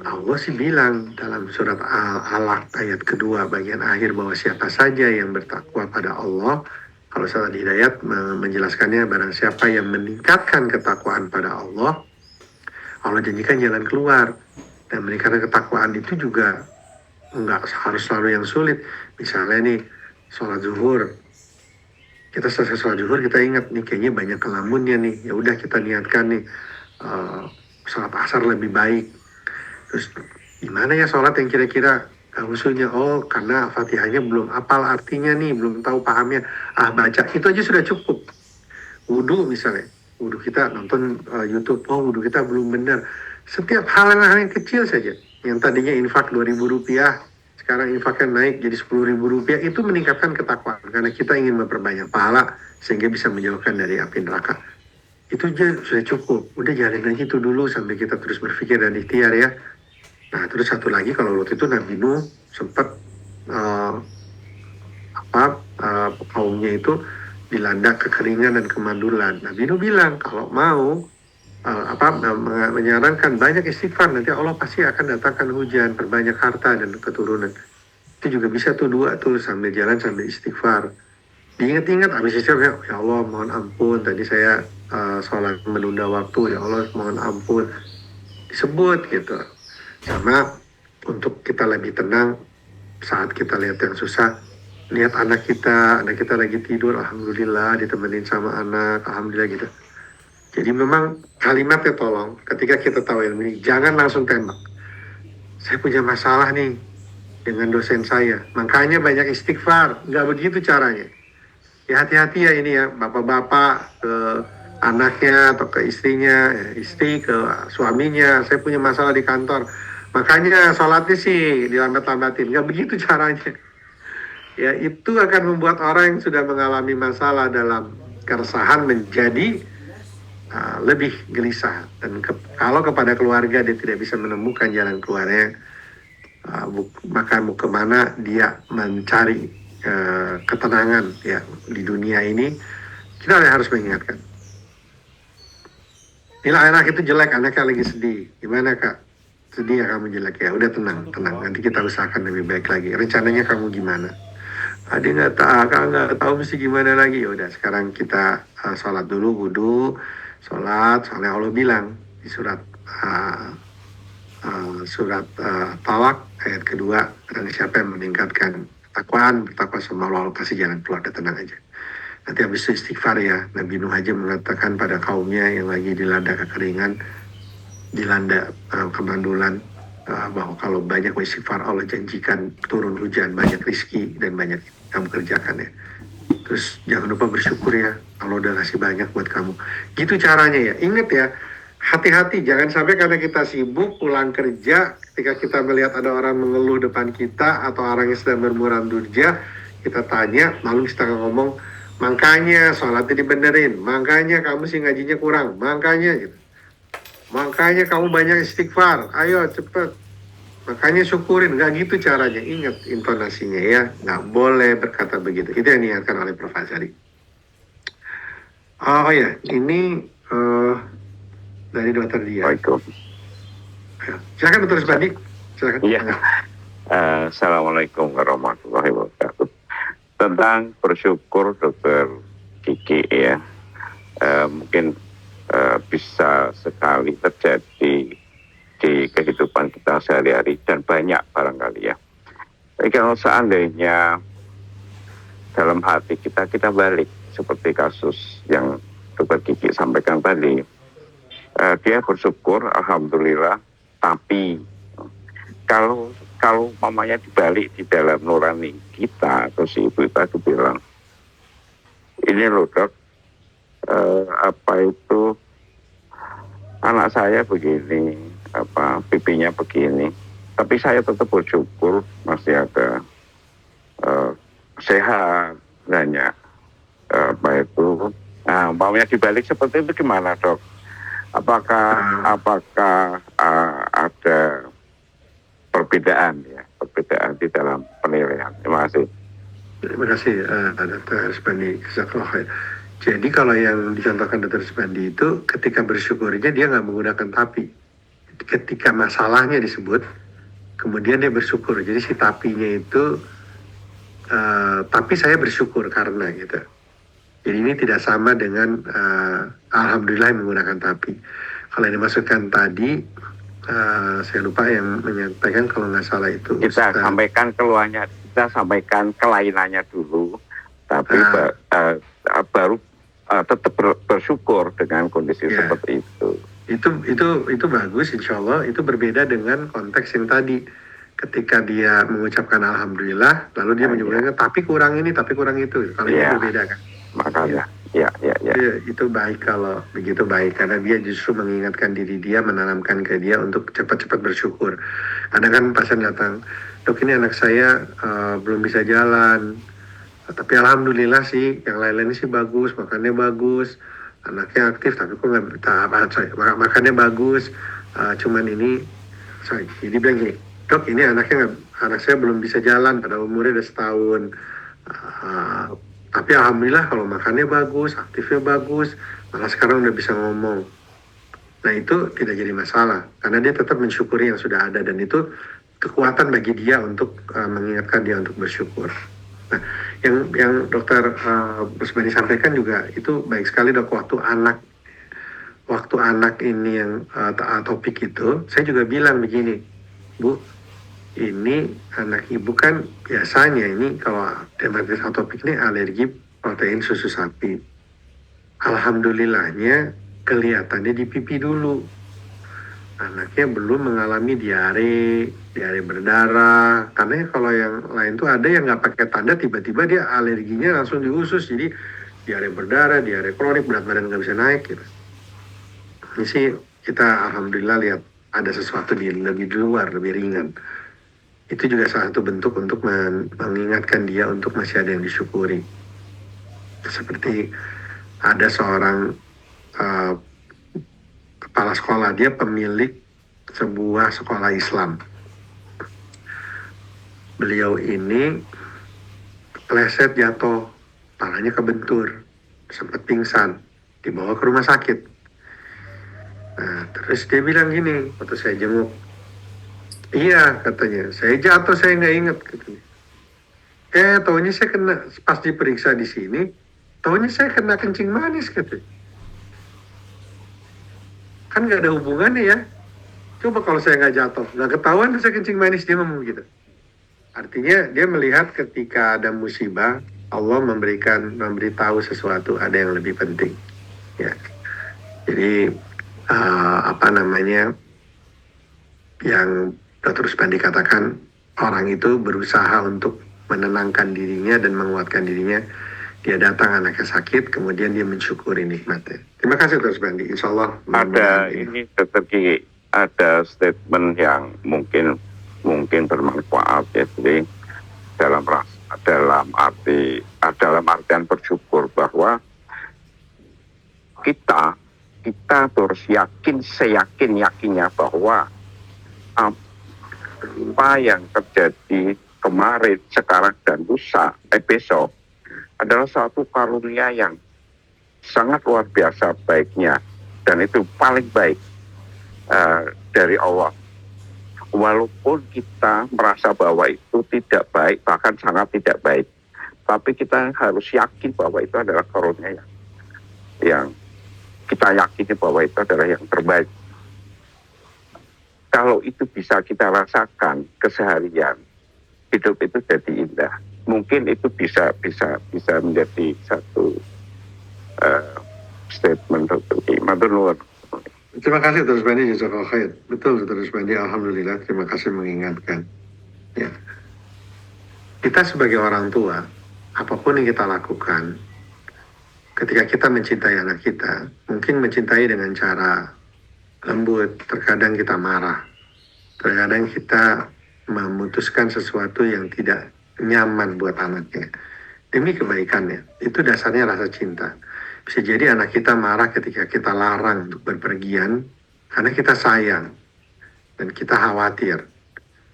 Allah sih bilang dalam surat Al-Alaq ayat kedua bagian akhir bahwa siapa saja yang bertakwa pada Allah, kalau salah di Hidayat menjelaskannya, barang siapa yang meningkatkan ketakwaan pada Allah, Allah janjikan jalan keluar. Dan meningkatkan ketakwaan itu juga nggak harus selalu yang sulit. Misalnya nih, sholat zuhur, kita selesai sholat zuhur, kita ingat nih kayaknya banyak kelamunnya nih, ya udah kita niatkan nih sholat asar lebih baik. Terus gimana ya sholat yang kira-kira usulnya? Oh, karena Fatihahnya belum apal artinya nih, belum tahu pahamnya. Baca itu aja sudah cukup. Wudhu misalnya, wudhu kita nonton YouTube, oh wudhu kita belum benar. Setiap hal yang kecil saja, yang tadinya infak 2.000 rupiah, sekarang infaknya naik jadi 10.000 rupiah, itu meningkatkan ketakwaan karena kita ingin memperbanyak pahala sehingga bisa menjauhkan dari api neraka. Itu aja sudah cukup. Udah jalin aja itu dulu sampai kita terus berpikir dan ikhtiar ya. Nah, terus satu lagi, kalau waktu itu Nabi Nuh sempat kaumnya itu dilanda kekeringan dan kemandulan. Nabi Nuh bilang kalau mau menyarankan banyak istighfar, nanti Allah pasti akan datangkan hujan, perbanyak harta dan keturunan. Itu juga bisa tuh dua tuh, sambil jalan sambil istighfar. Diingat-ingat habis istighfar, ya Allah mohon ampun tadi saya sholat menunda waktu, ya Allah mohon ampun, disebut gitu. Sama untuk kita lebih tenang saat kita lihat yang susah, lihat anak kita lagi tidur, alhamdulillah ditemenin sama anak, alhamdulillah gitu. Jadi memang kalimatnya tolong, ketika kita tahu ilmu ini, jangan langsung tembak. Saya punya masalah nih dengan dosen saya, makanya banyak istighfar. Nggak begitu caranya. Ya hati-hati ya ini ya, bapak-bapak ke anaknya atau ke istrinya, istri ke suaminya, saya punya masalah di kantor, makanya sholatnya sih dilambat-lambatin. Nggak begitu caranya. Ya, itu akan membuat orang yang sudah mengalami masalah dalam keresahan menjadi lebih gelisah. Dan kalau kepada keluarga dia tidak bisa menemukan jalan keluarnya, maka mau kemana dia mencari ketenangan ya di dunia ini. Kita harus mengingatkan, nilai anak itu jelek, anaknya lagi sedih, gimana kak? Sedih ya kamu, jelek ya, udah tenang, nanti kita usahakan lebih baik lagi. Rencananya kamu gimana? Dia nggak tahu mesti gimana lagi. Ya udah, sekarang kita sholat dulu, wudhu, sholat. Soalnya Allah bilang di surat Talak ayat kedua, dan siapa yang meningkatkan ketakwaan, bertakwa sama Allah kasih jalan keluar, dan tenang aja. Nanti habis itu istighfar ya. Nabi Nuh aja mengatakan pada kaumnya yang lagi dilanda kekeringan, dilanda kemandulan, bahwa kalau banyak istighfar Allah janjikan turun hujan, banyak rizki dan banyak kamu kerjakan ya. Terus jangan lupa bersyukur ya, Allah udah kasih banyak buat kamu. Gitu caranya ya. Ingat ya, hati-hati jangan sampai karena kita sibuk pulang kerja, ketika kita melihat ada orang mengeluh depan kita atau orang yang sedang bermuram durja, kita tanya, malu kita ngomong, makanya sholatnya dibenerin, makanya kamu sih ngajinya kurang, makanya gitu. Makanya kamu banyak istighfar, ayo cepet. Makanya syukurin, nggak gitu caranya. Ingat intonasinya ya, nggak boleh berkata begitu. Itu yang diingatkan oleh Prof. Azhari. Oh ya, ini dari Dr. Dia. Silakan Dr. Subandi. Silakan. Iya. Assalamualaikum warahmatullahi wabarakatuh. Tentang bersyukur Dr. Kiki ya, mungkin bisa sekali terjadi di kehidupan kita sehari-hari dan banyak barangkali ya. Tapi kalau seandainya dalam hati kita balik seperti kasus yang Dr. Kiki sampaikan tadi, dia bersyukur alhamdulillah, tapi kalau mamanya dibalik di dalam nurani kita, atau si ibu tadi bilang, ini loh dok, apa itu anak saya begini, pipinya begini, tapi saya tetap bersyukur masih ada sehat banyak. Apa itu? Nah, umpamanya dibalik seperti itu gimana, Dok? Apakah ada perbedaan di dalam penilaian? Terima kasih. Terima kasih, Dr. Spandi. Jazakallah khair. Jadi kalau yang dicontohkan Dr. Spandi itu ketika bersyukurnya dia nggak menggunakan tapi. Ketika masalahnya disebut, kemudian dia bersyukur. Jadi si tapinya itu, tapi saya bersyukur karena gitu. Jadi ini tidak sama dengan alhamdulillah yang menggunakan tapi. Kalau yang dimaksudkan tadi, saya lupa yang menyampaikan kalau nggak salah itu. Kita sampaikan keluarnya, kita sampaikan kelainannya dulu, tapi baru tetap bersyukur dengan kondisi seperti itu. Itu bagus, insya Allah. Itu berbeda dengan konteks yang tadi. Ketika dia mengucapkan alhamdulillah, lalu dia menyebutkan tapi kurang ini, tapi kurang itu. Kalau ini berbeda kan. Makanya, ya. Itu baik kalau begitu baik, karena dia justru mengingatkan diri dia, menanamkan ke dia untuk cepat-cepat bersyukur. Kadang kan pasien datang, dok ini anak saya belum bisa jalan, tapi alhamdulillah sih yang lain-lainnya sih bagus, makannya bagus, anaknya aktif, tapi kok nggak makannya bagus, cuman ini, jadi bilang gini, dok ini anak saya belum bisa jalan, pada umurnya udah setahun. Tapi alhamdulillah kalau makannya bagus, aktifnya bagus, malah sekarang udah bisa ngomong. Nah itu tidak jadi masalah, karena dia tetap mensyukuri yang sudah ada, dan itu kekuatan bagi dia untuk mengingatkan dia untuk bersyukur. Nah, yang dokter Rusmani sampaikan juga itu baik sekali, dok. Waktu anak ini yang topik itu, saya juga bilang begini, Bu, ini anak ibu kan biasanya ini kalau dermatitis atopik ini alergi protein susu sapi. Alhamdulillahnya kelihatannya di pipi dulu. Anaknya belum mengalami diare berdarah. Karena kalau yang lain tuh ada yang nggak pakai tanda, tiba-tiba dia alerginya langsung di usus. Jadi diare berdarah, diare kronik, berat badan nggak bisa naik gitu. Ini sih kita alhamdulillah lihat ada sesuatu lebih di luar, lebih ringan. Itu juga salah satu bentuk untuk mengingatkan dia untuk masih ada yang disyukuri. Seperti ada seorang kepala sekolah, dia pemilik sebuah sekolah Islam. Beliau ini kepleset jatuh, palanya kebentur, sempat pingsan, dibawa ke rumah sakit. Nah, terus dia bilang gini, waktu saya jenguk, iya katanya, saya jatuh, saya nggak ingat katanya. Taunya saya kena, pas diperiksa di sini, taunya saya kena kencing manis katanya. Kan nggak ada hubungannya ya. Coba kalau saya nggak jatuh, nggak ketahuan saya kencing manis, dia ngomong gitu. Artinya dia melihat ketika ada musibah, Allah memberitahu sesuatu, ada yang lebih penting. Ya, jadi yang Dr. Spandi katakan, orang itu berusaha untuk menenangkan dirinya dan menguatkan dirinya. Dia datang anaknya sakit, kemudian dia mensyukuri nikmatnya. Terima kasih Dr. Spandi. Insya Allah ada ini Dr. ada statement yang mungkin bermanfaat ya. Jadi dalam artian bersyukur bahwa kita harus seyakinnya bahwa apa yang terjadi kemarin, sekarang dan besok adalah suatu karunia yang sangat luar biasa baiknya, dan itu paling baik dari Allah. Walaupun kita merasa bahwa itu tidak baik, bahkan sangat tidak baik, tapi kita harus yakin bahwa itu adalah karunia yang kita yakini bahwa itu adalah yang terbaik. Kalau itu bisa kita rasakan keseharian, hidup itu jadi indah. Mungkin itu bisa menjadi satu statement untuk matur nuwun. Terima kasih Dr. Spandi, jazakallahu khair. Betul Dr. Spandi, alhamdulillah, terima kasih mengingatkan. Ya. Kita sebagai orang tua, apapun yang kita lakukan, ketika kita mencintai anak kita, mungkin mencintai dengan cara lembut, terkadang kita marah, terkadang kita memutuskan sesuatu yang tidak nyaman buat anaknya demi kebaikannya. Itu dasarnya rasa cinta. Bisa jadi anak kita marah ketika kita larang untuk berpergian karena kita sayang dan kita khawatir.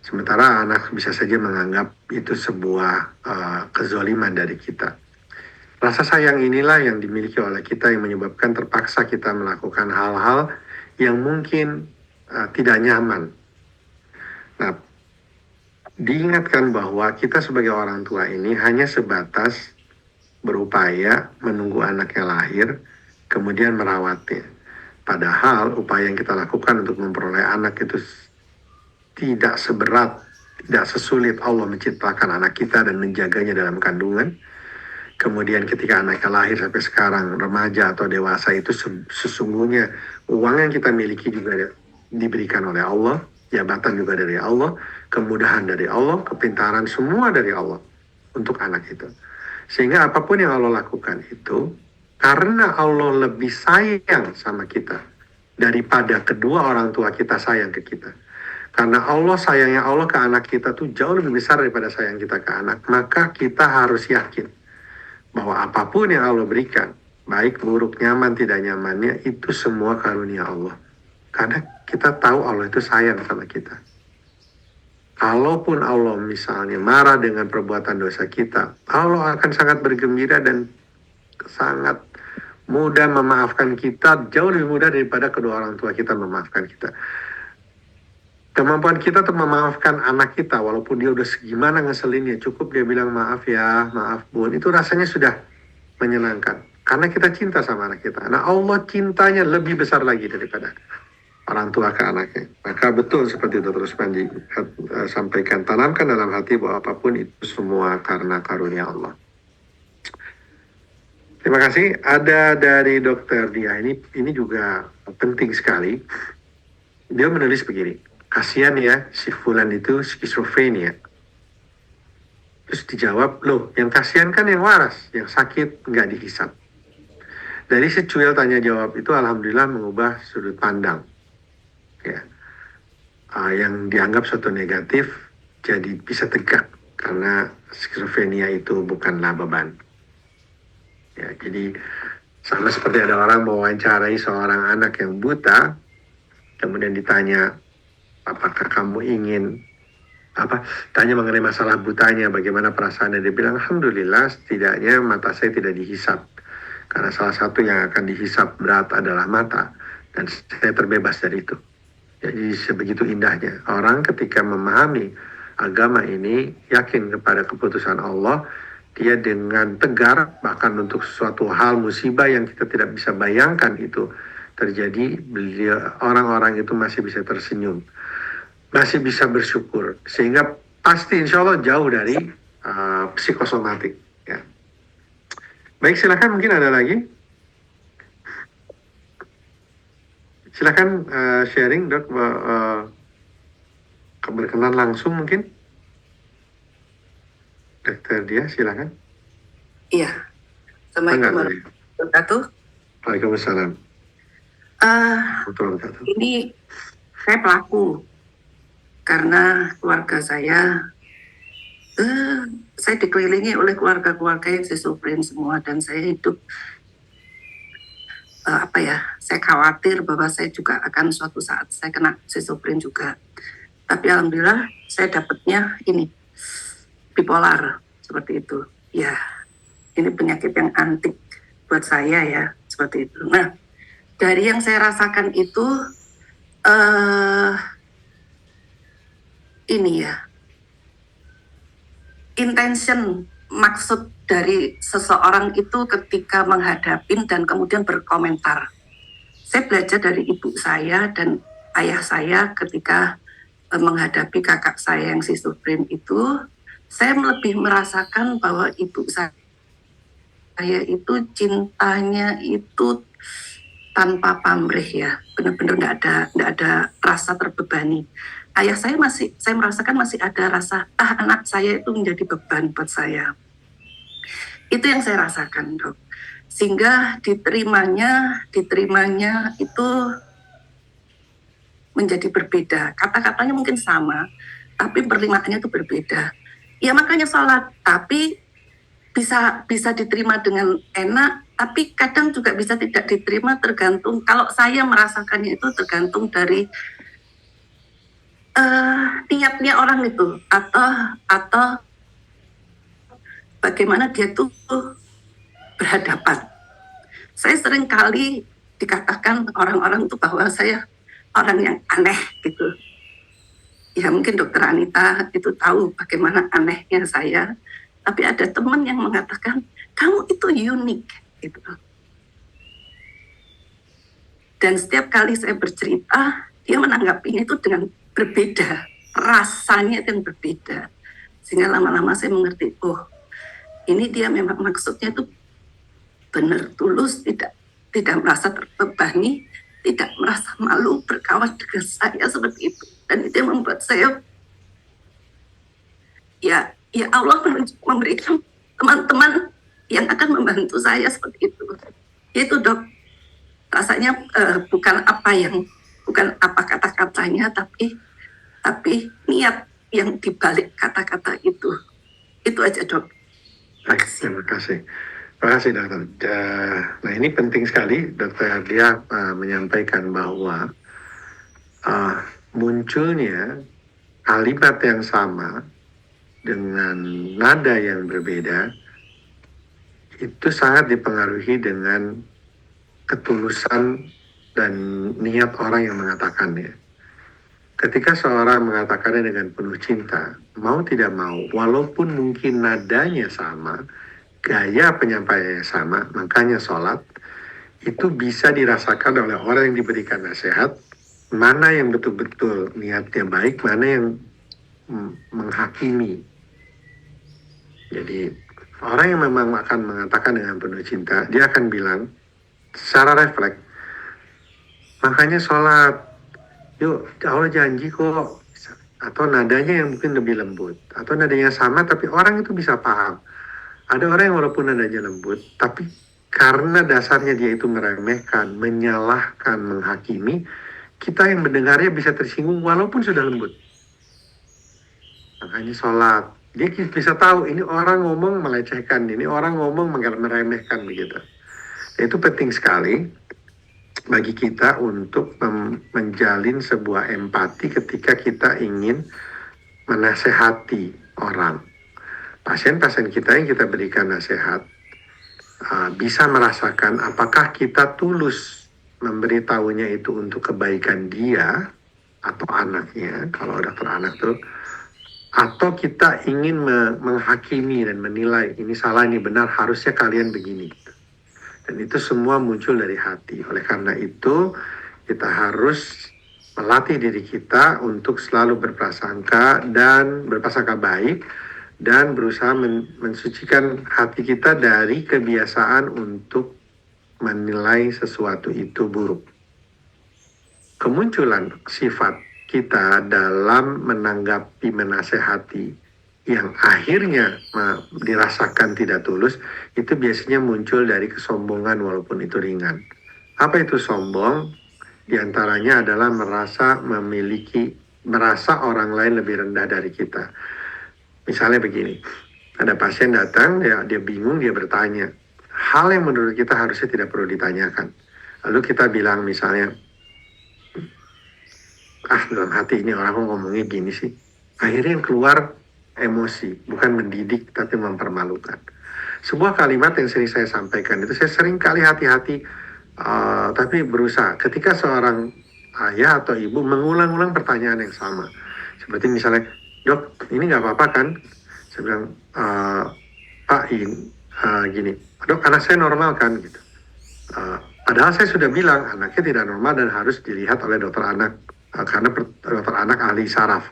Sementara anak bisa saja menganggap itu sebuah kezoliman dari kita. Rasa sayang inilah yang dimiliki oleh kita yang menyebabkan terpaksa kita melakukan hal-hal yang mungkin tidak nyaman. Nah, diingatkan bahwa kita sebagai orang tua ini hanya sebatas berupaya menunggu anaknya lahir, kemudian merawatnya. Padahal upaya yang kita lakukan untuk memperoleh anak itu tidak seberat, tidak sesulit Allah menciptakan anak kita dan menjaganya dalam kandungan. Kemudian ketika anaknya lahir sampai sekarang remaja atau dewasa itu sesungguhnya uang yang kita miliki juga diberikan oleh Allah, jabatan juga dari Allah, kemudahan dari Allah, kepintaran semua dari Allah untuk anak itu. Sehingga apapun yang Allah lakukan itu karena Allah lebih sayang sama kita daripada kedua orang tua kita sayang ke kita. Karena Allah sayangnya Allah ke anak kita tuh jauh lebih besar daripada sayang kita ke anak, maka kita harus yakin bahwa apapun yang Allah berikan, baik buruk, nyaman, tidak nyamannya, itu semua karunia Allah. Karena kita tahu Allah itu sayang sama kita. Kalaupun Allah misalnya marah dengan perbuatan dosa kita, Allah akan sangat bergembira dan sangat mudah memaafkan kita, jauh lebih mudah daripada kedua orang tua kita memaafkan kita. Kemampuan kita untuk memaafkan anak kita, walaupun dia udah segimana ngeselinnya, cukup dia bilang maaf ya, maaf bun, itu rasanya sudah menyenangkan. Karena kita cinta sama anak kita. Nah, Allah cintanya lebih besar lagi daripada orang tua ke anaknya. Maka betul seperti Dr. Rusmandi sampaikan, tanamkan dalam hati bahwa apapun itu semua karena karunia Allah. Terima kasih. Ada dari Dr. Dia, ini juga penting sekali. Dia menulis begini. Kasihan ya, si Fulan itu skizofrenia. Terus dijawab, loh yang kasihan kan yang waras, yang sakit nggak dihisap. Dari secuil tanya jawab itu alhamdulillah mengubah sudut pandang. Ya. Yang dianggap suatu negatif jadi bisa tegak karena skizofrenia itu bukanlah beban. Ya, jadi sama seperti ada orang mewawancarai seorang anak yang buta, kemudian ditanya, apakah kamu ingin tanya mengenai masalah butanya, bagaimana perasaannya? Dia bilang, alhamdulillah setidaknya mata saya tidak dihisap, karena salah satu yang akan dihisap berat adalah mata, dan saya terbebas dari itu. Jadi sebegitu indahnya orang ketika memahami agama ini, yakin kepada keputusan Allah, dia dengan tegar, bahkan untuk suatu hal musibah yang kita tidak bisa bayangkan itu terjadi, orang-orang itu masih bisa tersenyum, masih bisa bersyukur, sehingga pasti insya Allah jauh dari psikosomatik. Ya. Baik, silakan, mungkin ada lagi. Silakan sharing, Dok, berkenan langsung mungkin. Dokter Dia, silakan. Iya. Assalamualaikum warahmatullahi wabarakatuh. Waalaikumsalam. Ini saya pelaku. Karena keluarga saya dikelilingi oleh keluarga-keluarga yang schizofren semua, dan saya hidup saya khawatir bahwa saya juga akan suatu saat saya kena schizofren juga. Tapi alhamdulillah saya dapatnya ini bipolar seperti itu. Ya, ini penyakit yang antik buat saya ya, seperti itu. Nah, dari yang saya rasakan itu ini ya, intention, maksud dari seseorang itu ketika menghadapin dan kemudian berkomentar. Saya belajar dari ibu saya dan ayah saya ketika menghadapi kakak saya yang schizofren itu, saya lebih merasakan bahwa ibu saya itu cintanya itu tanpa pamrih ya, benar-benar nggak ada rasa terbebani. Ayah saya saya merasakan masih ada rasa, anak saya itu menjadi beban buat saya. Itu yang saya rasakan, Dok. sehingga diterimanya itu menjadi berbeda. Kata-katanya mungkin sama, tapi perlimaannya itu berbeda. Ya makanya sholat, tapi bisa diterima dengan enak, tapi kadang juga bisa tidak diterima, tergantung. Kalau saya merasakannya itu tergantung dari niatnya orang itu, atau bagaimana dia tuh berhadapan. Saya sering kali dikatakan orang-orang itu bahwa saya orang yang aneh gitu. Ya mungkin Dokter Anita itu tahu bagaimana anehnya saya. Tapi ada teman yang mengatakan, kamu itu unik gitu. Dan setiap kali saya bercerita, dia menanggapinya itu dengan berbeda. Rasanya itu yang berbeda. Sehingga lama-lama saya mengerti, oh ini dia memang maksudnya itu benar tulus, tidak merasa terbebani, tidak merasa malu berkawan dengan saya seperti itu. Dan itu yang membuat saya, ya Allah memberikan teman-teman yang akan membantu saya seperti itu. Itu Dok, rasanya bukan apa kata-katanya, tapi niat yang dibalik kata-kata itu. Itu aja Dok. Baik, terima kasih. Terima kasih Dokter. Nah ini penting sekali Dokter Dia menyampaikan bahwa munculnya kalimat yang sama dengan nada yang berbeda itu sangat dipengaruhi dengan ketulusan dan niat orang yang mengatakannya. Ketika seorang mengatakannya dengan penuh cinta, mau tidak mau, walaupun mungkin nadanya sama, gaya penyampaiannya sama, makanya sholat itu bisa dirasakan oleh orang yang diberikan nasihat, mana yang betul-betul niatnya baik, mana yang menghakimi. Jadi orang yang memang akan mengatakan dengan penuh cinta, dia akan bilang secara refleks, makanya sholat, yuk Allah janji kok, atau nadanya yang mungkin lebih lembut, atau nadanya sama tapi orang itu bisa paham. Ada orang yang walaupun nadanya lembut, tapi karena dasarnya dia itu meremehkan, menyalahkan, menghakimi, kita yang mendengarnya bisa tersinggung walaupun sudah lembut. Makanya sholat, dia bisa tahu ini orang ngomong melecehkan, ini orang ngomong meremehkan begitu. Itu penting sekali bagi kita untuk menjalin sebuah empati ketika kita ingin menasehati orang. Pasien-pasien kita yang kita berikan nasihat bisa merasakan apakah kita tulus memberitahunya itu untuk kebaikan dia atau anaknya, kalau dokter anak tuh, atau kita ingin menghakimi dan menilai ini salah, ini benar, harusnya kalian begini. Dan itu semua muncul dari hati. Oleh karena itu kita harus melatih diri kita untuk selalu berprasangka baik dan berusaha mensucikan hati kita dari kebiasaan untuk menilai sesuatu itu buruk. Kemunculan sifat kita dalam menanggapi, menasehati yang akhirnya dirasakan tidak tulus, itu biasanya muncul dari kesombongan walaupun itu ringan. Apa itu sombong? Di antaranya adalah merasa orang lain lebih rendah dari kita. Misalnya begini, ada pasien datang, ya, dia bingung, dia bertanya. Hal yang menurut kita harusnya tidak perlu ditanyakan. Lalu kita bilang misalnya, dalam hati ini orang ngomongnya gini sih. Akhirnya yang keluar emosi, bukan mendidik tapi mempermalukan. Sebuah kalimat yang sering saya sampaikan itu, saya sering kali hati-hati tapi berusaha. Ketika seorang ayah atau ibu mengulang-ulang pertanyaan yang sama, seperti misalnya, dok ini nggak apa-apa kan? Saya bilang, pak gini, dok anak saya normal kan? Gitu. Padahal saya sudah bilang anaknya tidak normal dan harus dilihat oleh dokter anak, karena dokter anak ahli saraf,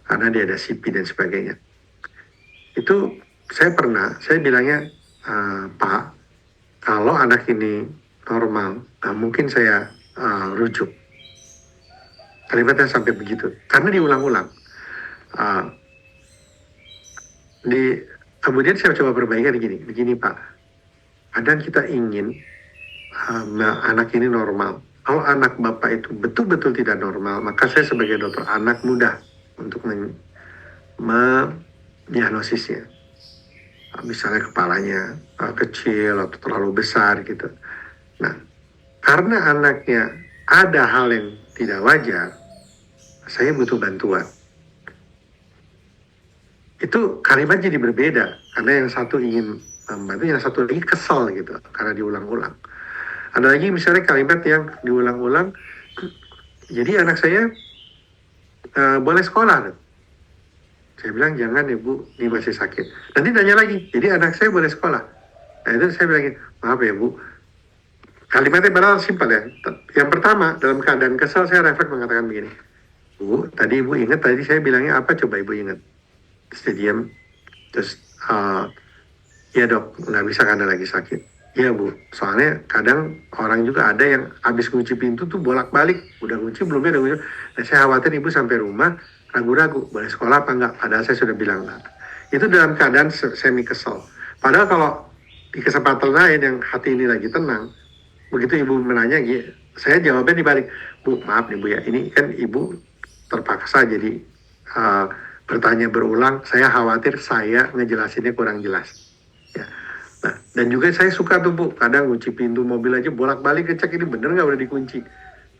karena dia ada CP dan sebagainya. Itu saya bilangnya, Pak, kalau anak ini normal, mungkin saya rujuk. Kalimatnya sampai begitu, karena diulang-ulang. Kemudian saya coba perbaikan begini Pak, kadang kita ingin anak ini normal. Kalau anak Bapak itu betul-betul tidak normal, maka saya sebagai dokter anak mudah untuk mendiagnosisnya. Misalnya kepalanya kecil atau terlalu besar gitu. Nah, karena anaknya ada hal yang tidak wajar, saya butuh bantuan. Itu kalimat jadi berbeda, karena yang satu ingin membantu, yang satu lagi kesal gitu, karena diulang-ulang. Ada lagi misalnya kalimat yang diulang-ulang, jadi anak saya boleh sekolah. Saya bilang, jangan ya Bu, ini masih sakit. Nanti tanya lagi, jadi anak saya boleh sekolah. Nah itu saya bilang, maaf ya Bu, kalimatnya padahal simpel ya. Yang pertama, dalam keadaan kesal, saya refleks mengatakan begini, Bu, tadi Ibu ingat, tadi saya bilangnya apa, coba Ibu ingat. Terus dia diam, terus, ya dok, nggak bisa karena lagi sakit. Iya Bu, soalnya kadang orang juga ada yang habis kunci pintu tuh bolak-balik, udah kunci belumnya, udah kunci. Nah, saya khawatir Ibu sampai rumah, ragu-ragu, boleh sekolah apa enggak, padahal saya sudah bilang enggak. Itu dalam keadaan semi kesel. Padahal kalau di kesempatan lain yang hati ini lagi tenang, begitu Ibu menanya, saya jawabnya dibalik, Bu, maaf nih Bu ya, ini kan Ibu terpaksa jadi bertanya berulang, saya khawatir saya ngejelasinnya kurang jelas. Ya. Nah, dan juga saya suka tuh Bu, kadang kunci pintu mobil aja bolak-balik ngecek ini bener nggak udah dikunci.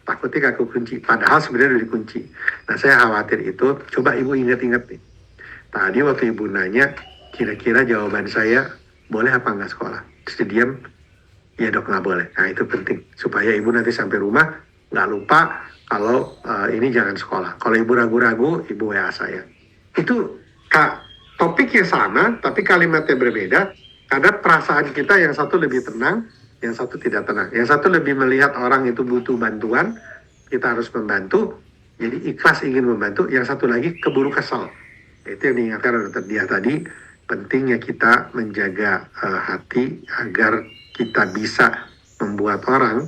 Takutnya kagak kunci, padahal sebenarnya udah dikunci. Nah, saya khawatir itu, coba Ibu ingat-ingat nih. Tadi waktu Ibu nanya, kira-kira jawaban saya boleh apa nggak sekolah? Terus dia diam, ya dok nggak boleh. Nah itu penting, supaya Ibu nanti sampai rumah nggak lupa kalau ini jangan sekolah. Kalau Ibu ragu-ragu, Ibu WA saya. Itu topiknya sama, tapi kalimatnya berbeda, karena perasaan kita yang satu lebih tenang, yang satu tidak tenang. Yang satu lebih melihat orang itu butuh bantuan, kita harus membantu, jadi ikhlas ingin membantu. Yang satu lagi keburu kesal. Itu yang diingatkan oleh Dr. Dia tadi, pentingnya kita menjaga hati agar kita bisa membuat orang,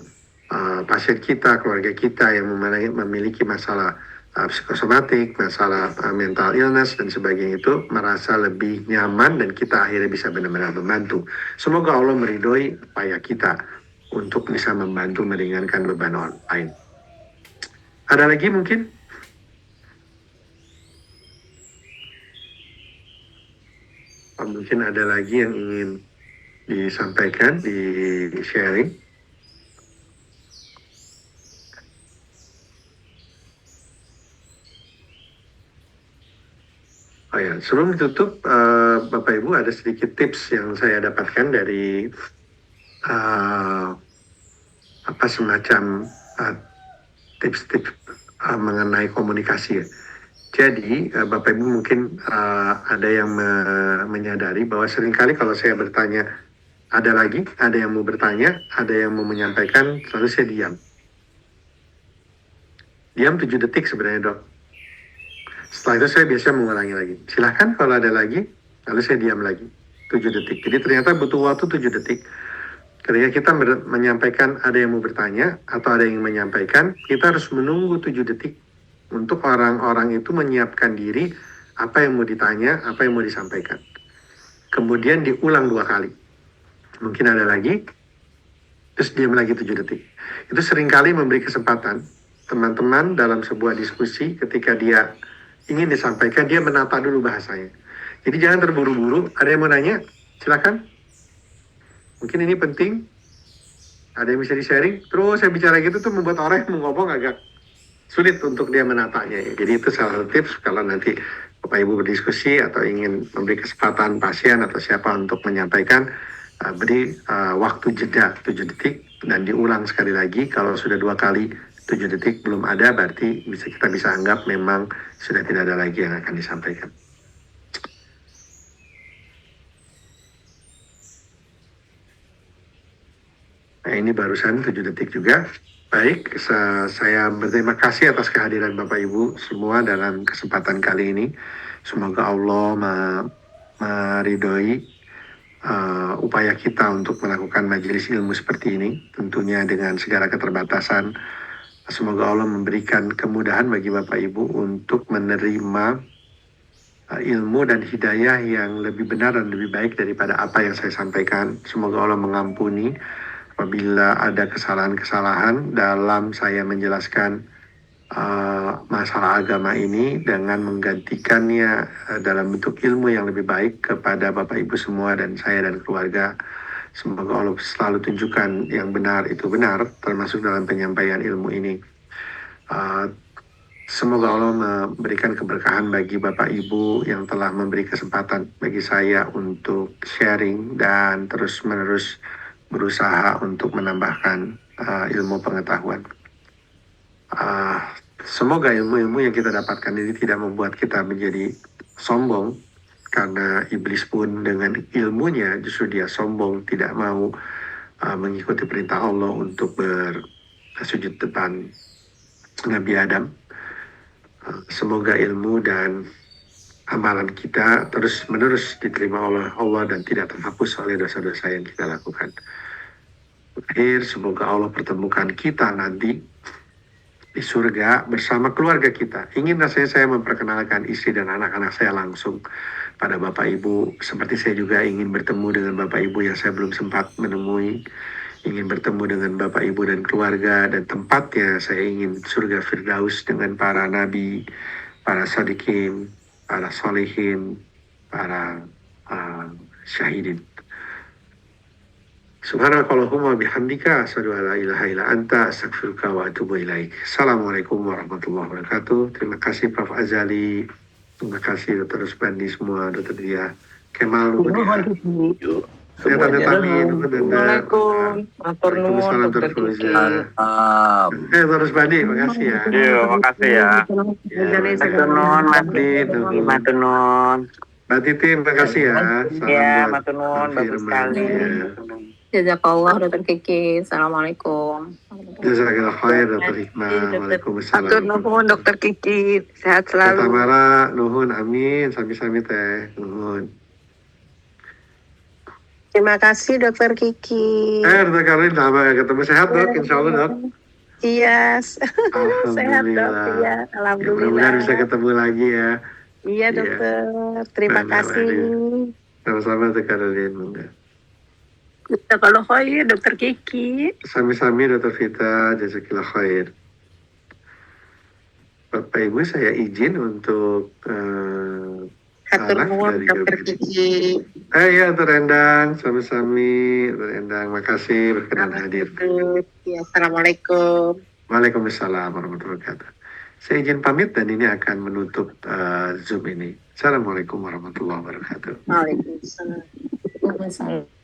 pasien kita, keluarga kita yang memiliki masalah psikosomatik, masalah mental illness dan sebagainya itu merasa lebih nyaman dan kita akhirnya bisa benar-benar membantu. Semoga Allah meridhoi upaya kita untuk bisa membantu meringankan beban orang lain. Ada lagi mungkin? Mungkin ada lagi yang ingin disampaikan, di sharing. Oh ya, sebelum ditutup, Bapak Ibu ada sedikit tips yang saya dapatkan dari semacam tips-tips mengenai komunikasi ya. Jadi Bapak Ibu mungkin ada yang menyadari bahwa seringkali kalau saya bertanya ada yang mau bertanya, ada yang mau menyampaikan, selalu saya diam. Diam 7 detik sebenarnya dok. Setelah itu saya biasa mengulangi lagi. Silahkan kalau ada lagi, lalu saya diam lagi 7 detik. Jadi ternyata butuh waktu 7 detik. Ketika kita menyampaikan ada yang mau bertanya atau ada yang menyampaikan, kita harus menunggu 7 detik untuk orang-orang itu menyiapkan diri apa yang mau ditanya, apa yang mau disampaikan. Kemudian diulang 2 kali. Mungkin ada lagi, terus diam lagi 7 detik. Itu seringkali memberi kesempatan teman-teman dalam sebuah diskusi ketika dia ingin disampaikan, dia menata dulu bahasanya. Jadi jangan terburu-buru, ada yang mau nanya, silakan. Mungkin ini penting, ada yang bisa di-sharing. Terus saya bicara gitu tuh membuat orang yang mau ngomong agak sulit untuk dia menatanya. Jadi itu salah satu tips kalau nanti Bapak Ibu berdiskusi atau ingin memberi kesempatan pasien atau siapa untuk menyampaikan, beri waktu jeda 7 detik dan diulang sekali lagi. Kalau sudah 2 kali 7 detik belum ada, berarti kita bisa anggap memang sudah tidak ada lagi yang akan disampaikan. Nah ini barusan 7 detik juga. Baik, saya berterima kasih atas kehadiran Bapak Ibu semua dalam kesempatan kali ini. Semoga Allah meridhoi upaya kita untuk melakukan majelis ilmu seperti ini, tentunya dengan segala keterbatasan. Semoga Allah memberikan kemudahan bagi Bapak Ibu untuk menerima ilmu dan hidayah yang lebih benar dan lebih baik daripada apa yang saya sampaikan. Semoga Allah mengampuni apabila ada kesalahan-kesalahan dalam saya menjelaskan masalah agama ini dengan menggantikannya dalam bentuk ilmu yang lebih baik kepada Bapak Ibu semua dan saya dan keluarga. Semoga Allah selalu tunjukkan yang benar itu benar, termasuk dalam penyampaian ilmu ini. Semoga Allah memberikan keberkahan bagi Bapak Ibu yang telah memberi kesempatan bagi saya untuk sharing dan terus-menerus berusaha untuk menambahkan ilmu pengetahuan. Semoga ilmu-ilmu yang kita dapatkan ini tidak membuat kita menjadi sombong, karena iblis pun dengan ilmunya justru dia sombong, tidak mau mengikuti perintah Allah untuk bersujud depan Nabi Adam. Semoga ilmu dan amalan kita terus-menerus diterima oleh Allah dan tidak terhapus oleh dosa-dosa yang kita lakukan. Akhir, semoga Allah pertemukan kita nanti di surga bersama keluarga kita. Ingin rasanya saya memperkenalkan istri dan anak-anak saya langsung pada Bapak Ibu, seperti saya juga ingin bertemu dengan Bapak Ibu yang saya belum sempat menemui. Ingin bertemu dengan Bapak Ibu dan keluarga, dan tempatnya saya ingin surga Firdaus dengan para nabi, para sadiqin, para solehin, para syahidin. Subhanakallahumma bihamdika asyhadu an la ilaha illa anta astaghfiruka wa atubu ilaik. Assalamualaikum warahmatullahi wabarakatuh. Terima kasih Prof. Azali. Terima kasih Dr. Rusbandi semua, Dr. Dia Kemal Lubudia. Yuk, Saya tanda semuanya. tamin. Assalamualaikum. Matur nuwun Waalaikumsalam Dokter Dr. Kiki. Dr. Rusbandi, makasih ya. Iya, makasih ya. Matur nuwun Mas Nuhun. Matur nuwun. Mbak Titi, makasih ya. Salam Ya, buat matur nuwun Pak bagus Firman, sekali. ya. Jazakallah Dokter Kiki. Assalamualaikum. Jazakallah khair Dr. Hikmah. Waalaikumsalam. Matur nuwun Dokter Kiki. Sehat Kata selalu. Mara, nuhun, amin, sami-sami teh, nuhun. Terima kasih Dokter Kiki. Dr. Karin, lama gak ketemu, sehat dok, insya Allah dok. Iya, sehat dok. Alhamdulillah. Iya, Ya, mudah-mudahan alhamdulillah. bisa ketemu lagi ya. Iya dokter. Terima Benar, kasih. Sama-sama Dr. Karin, monggo. Jazakallah khair Dokter Kiki. Sami-sami Dr. Vita, jazakillah khair. Bapak Ibu, saya izin untuk Hatur Salah nuwun dari Dokter Gabriel. Kiki. Ya, Dr. Endang, sami-sami, Dr. Endang, makasih berkenan hadir. Ya, Assalamualaikum. Waalaikumsalam warahmatullahi wabarakatuh. Saya izin pamit dan ini akan menutup Zoom ini. Assalamualaikum warahmatullahi wabarakatuh. Waalaikumsalam. Waalaikumsalam.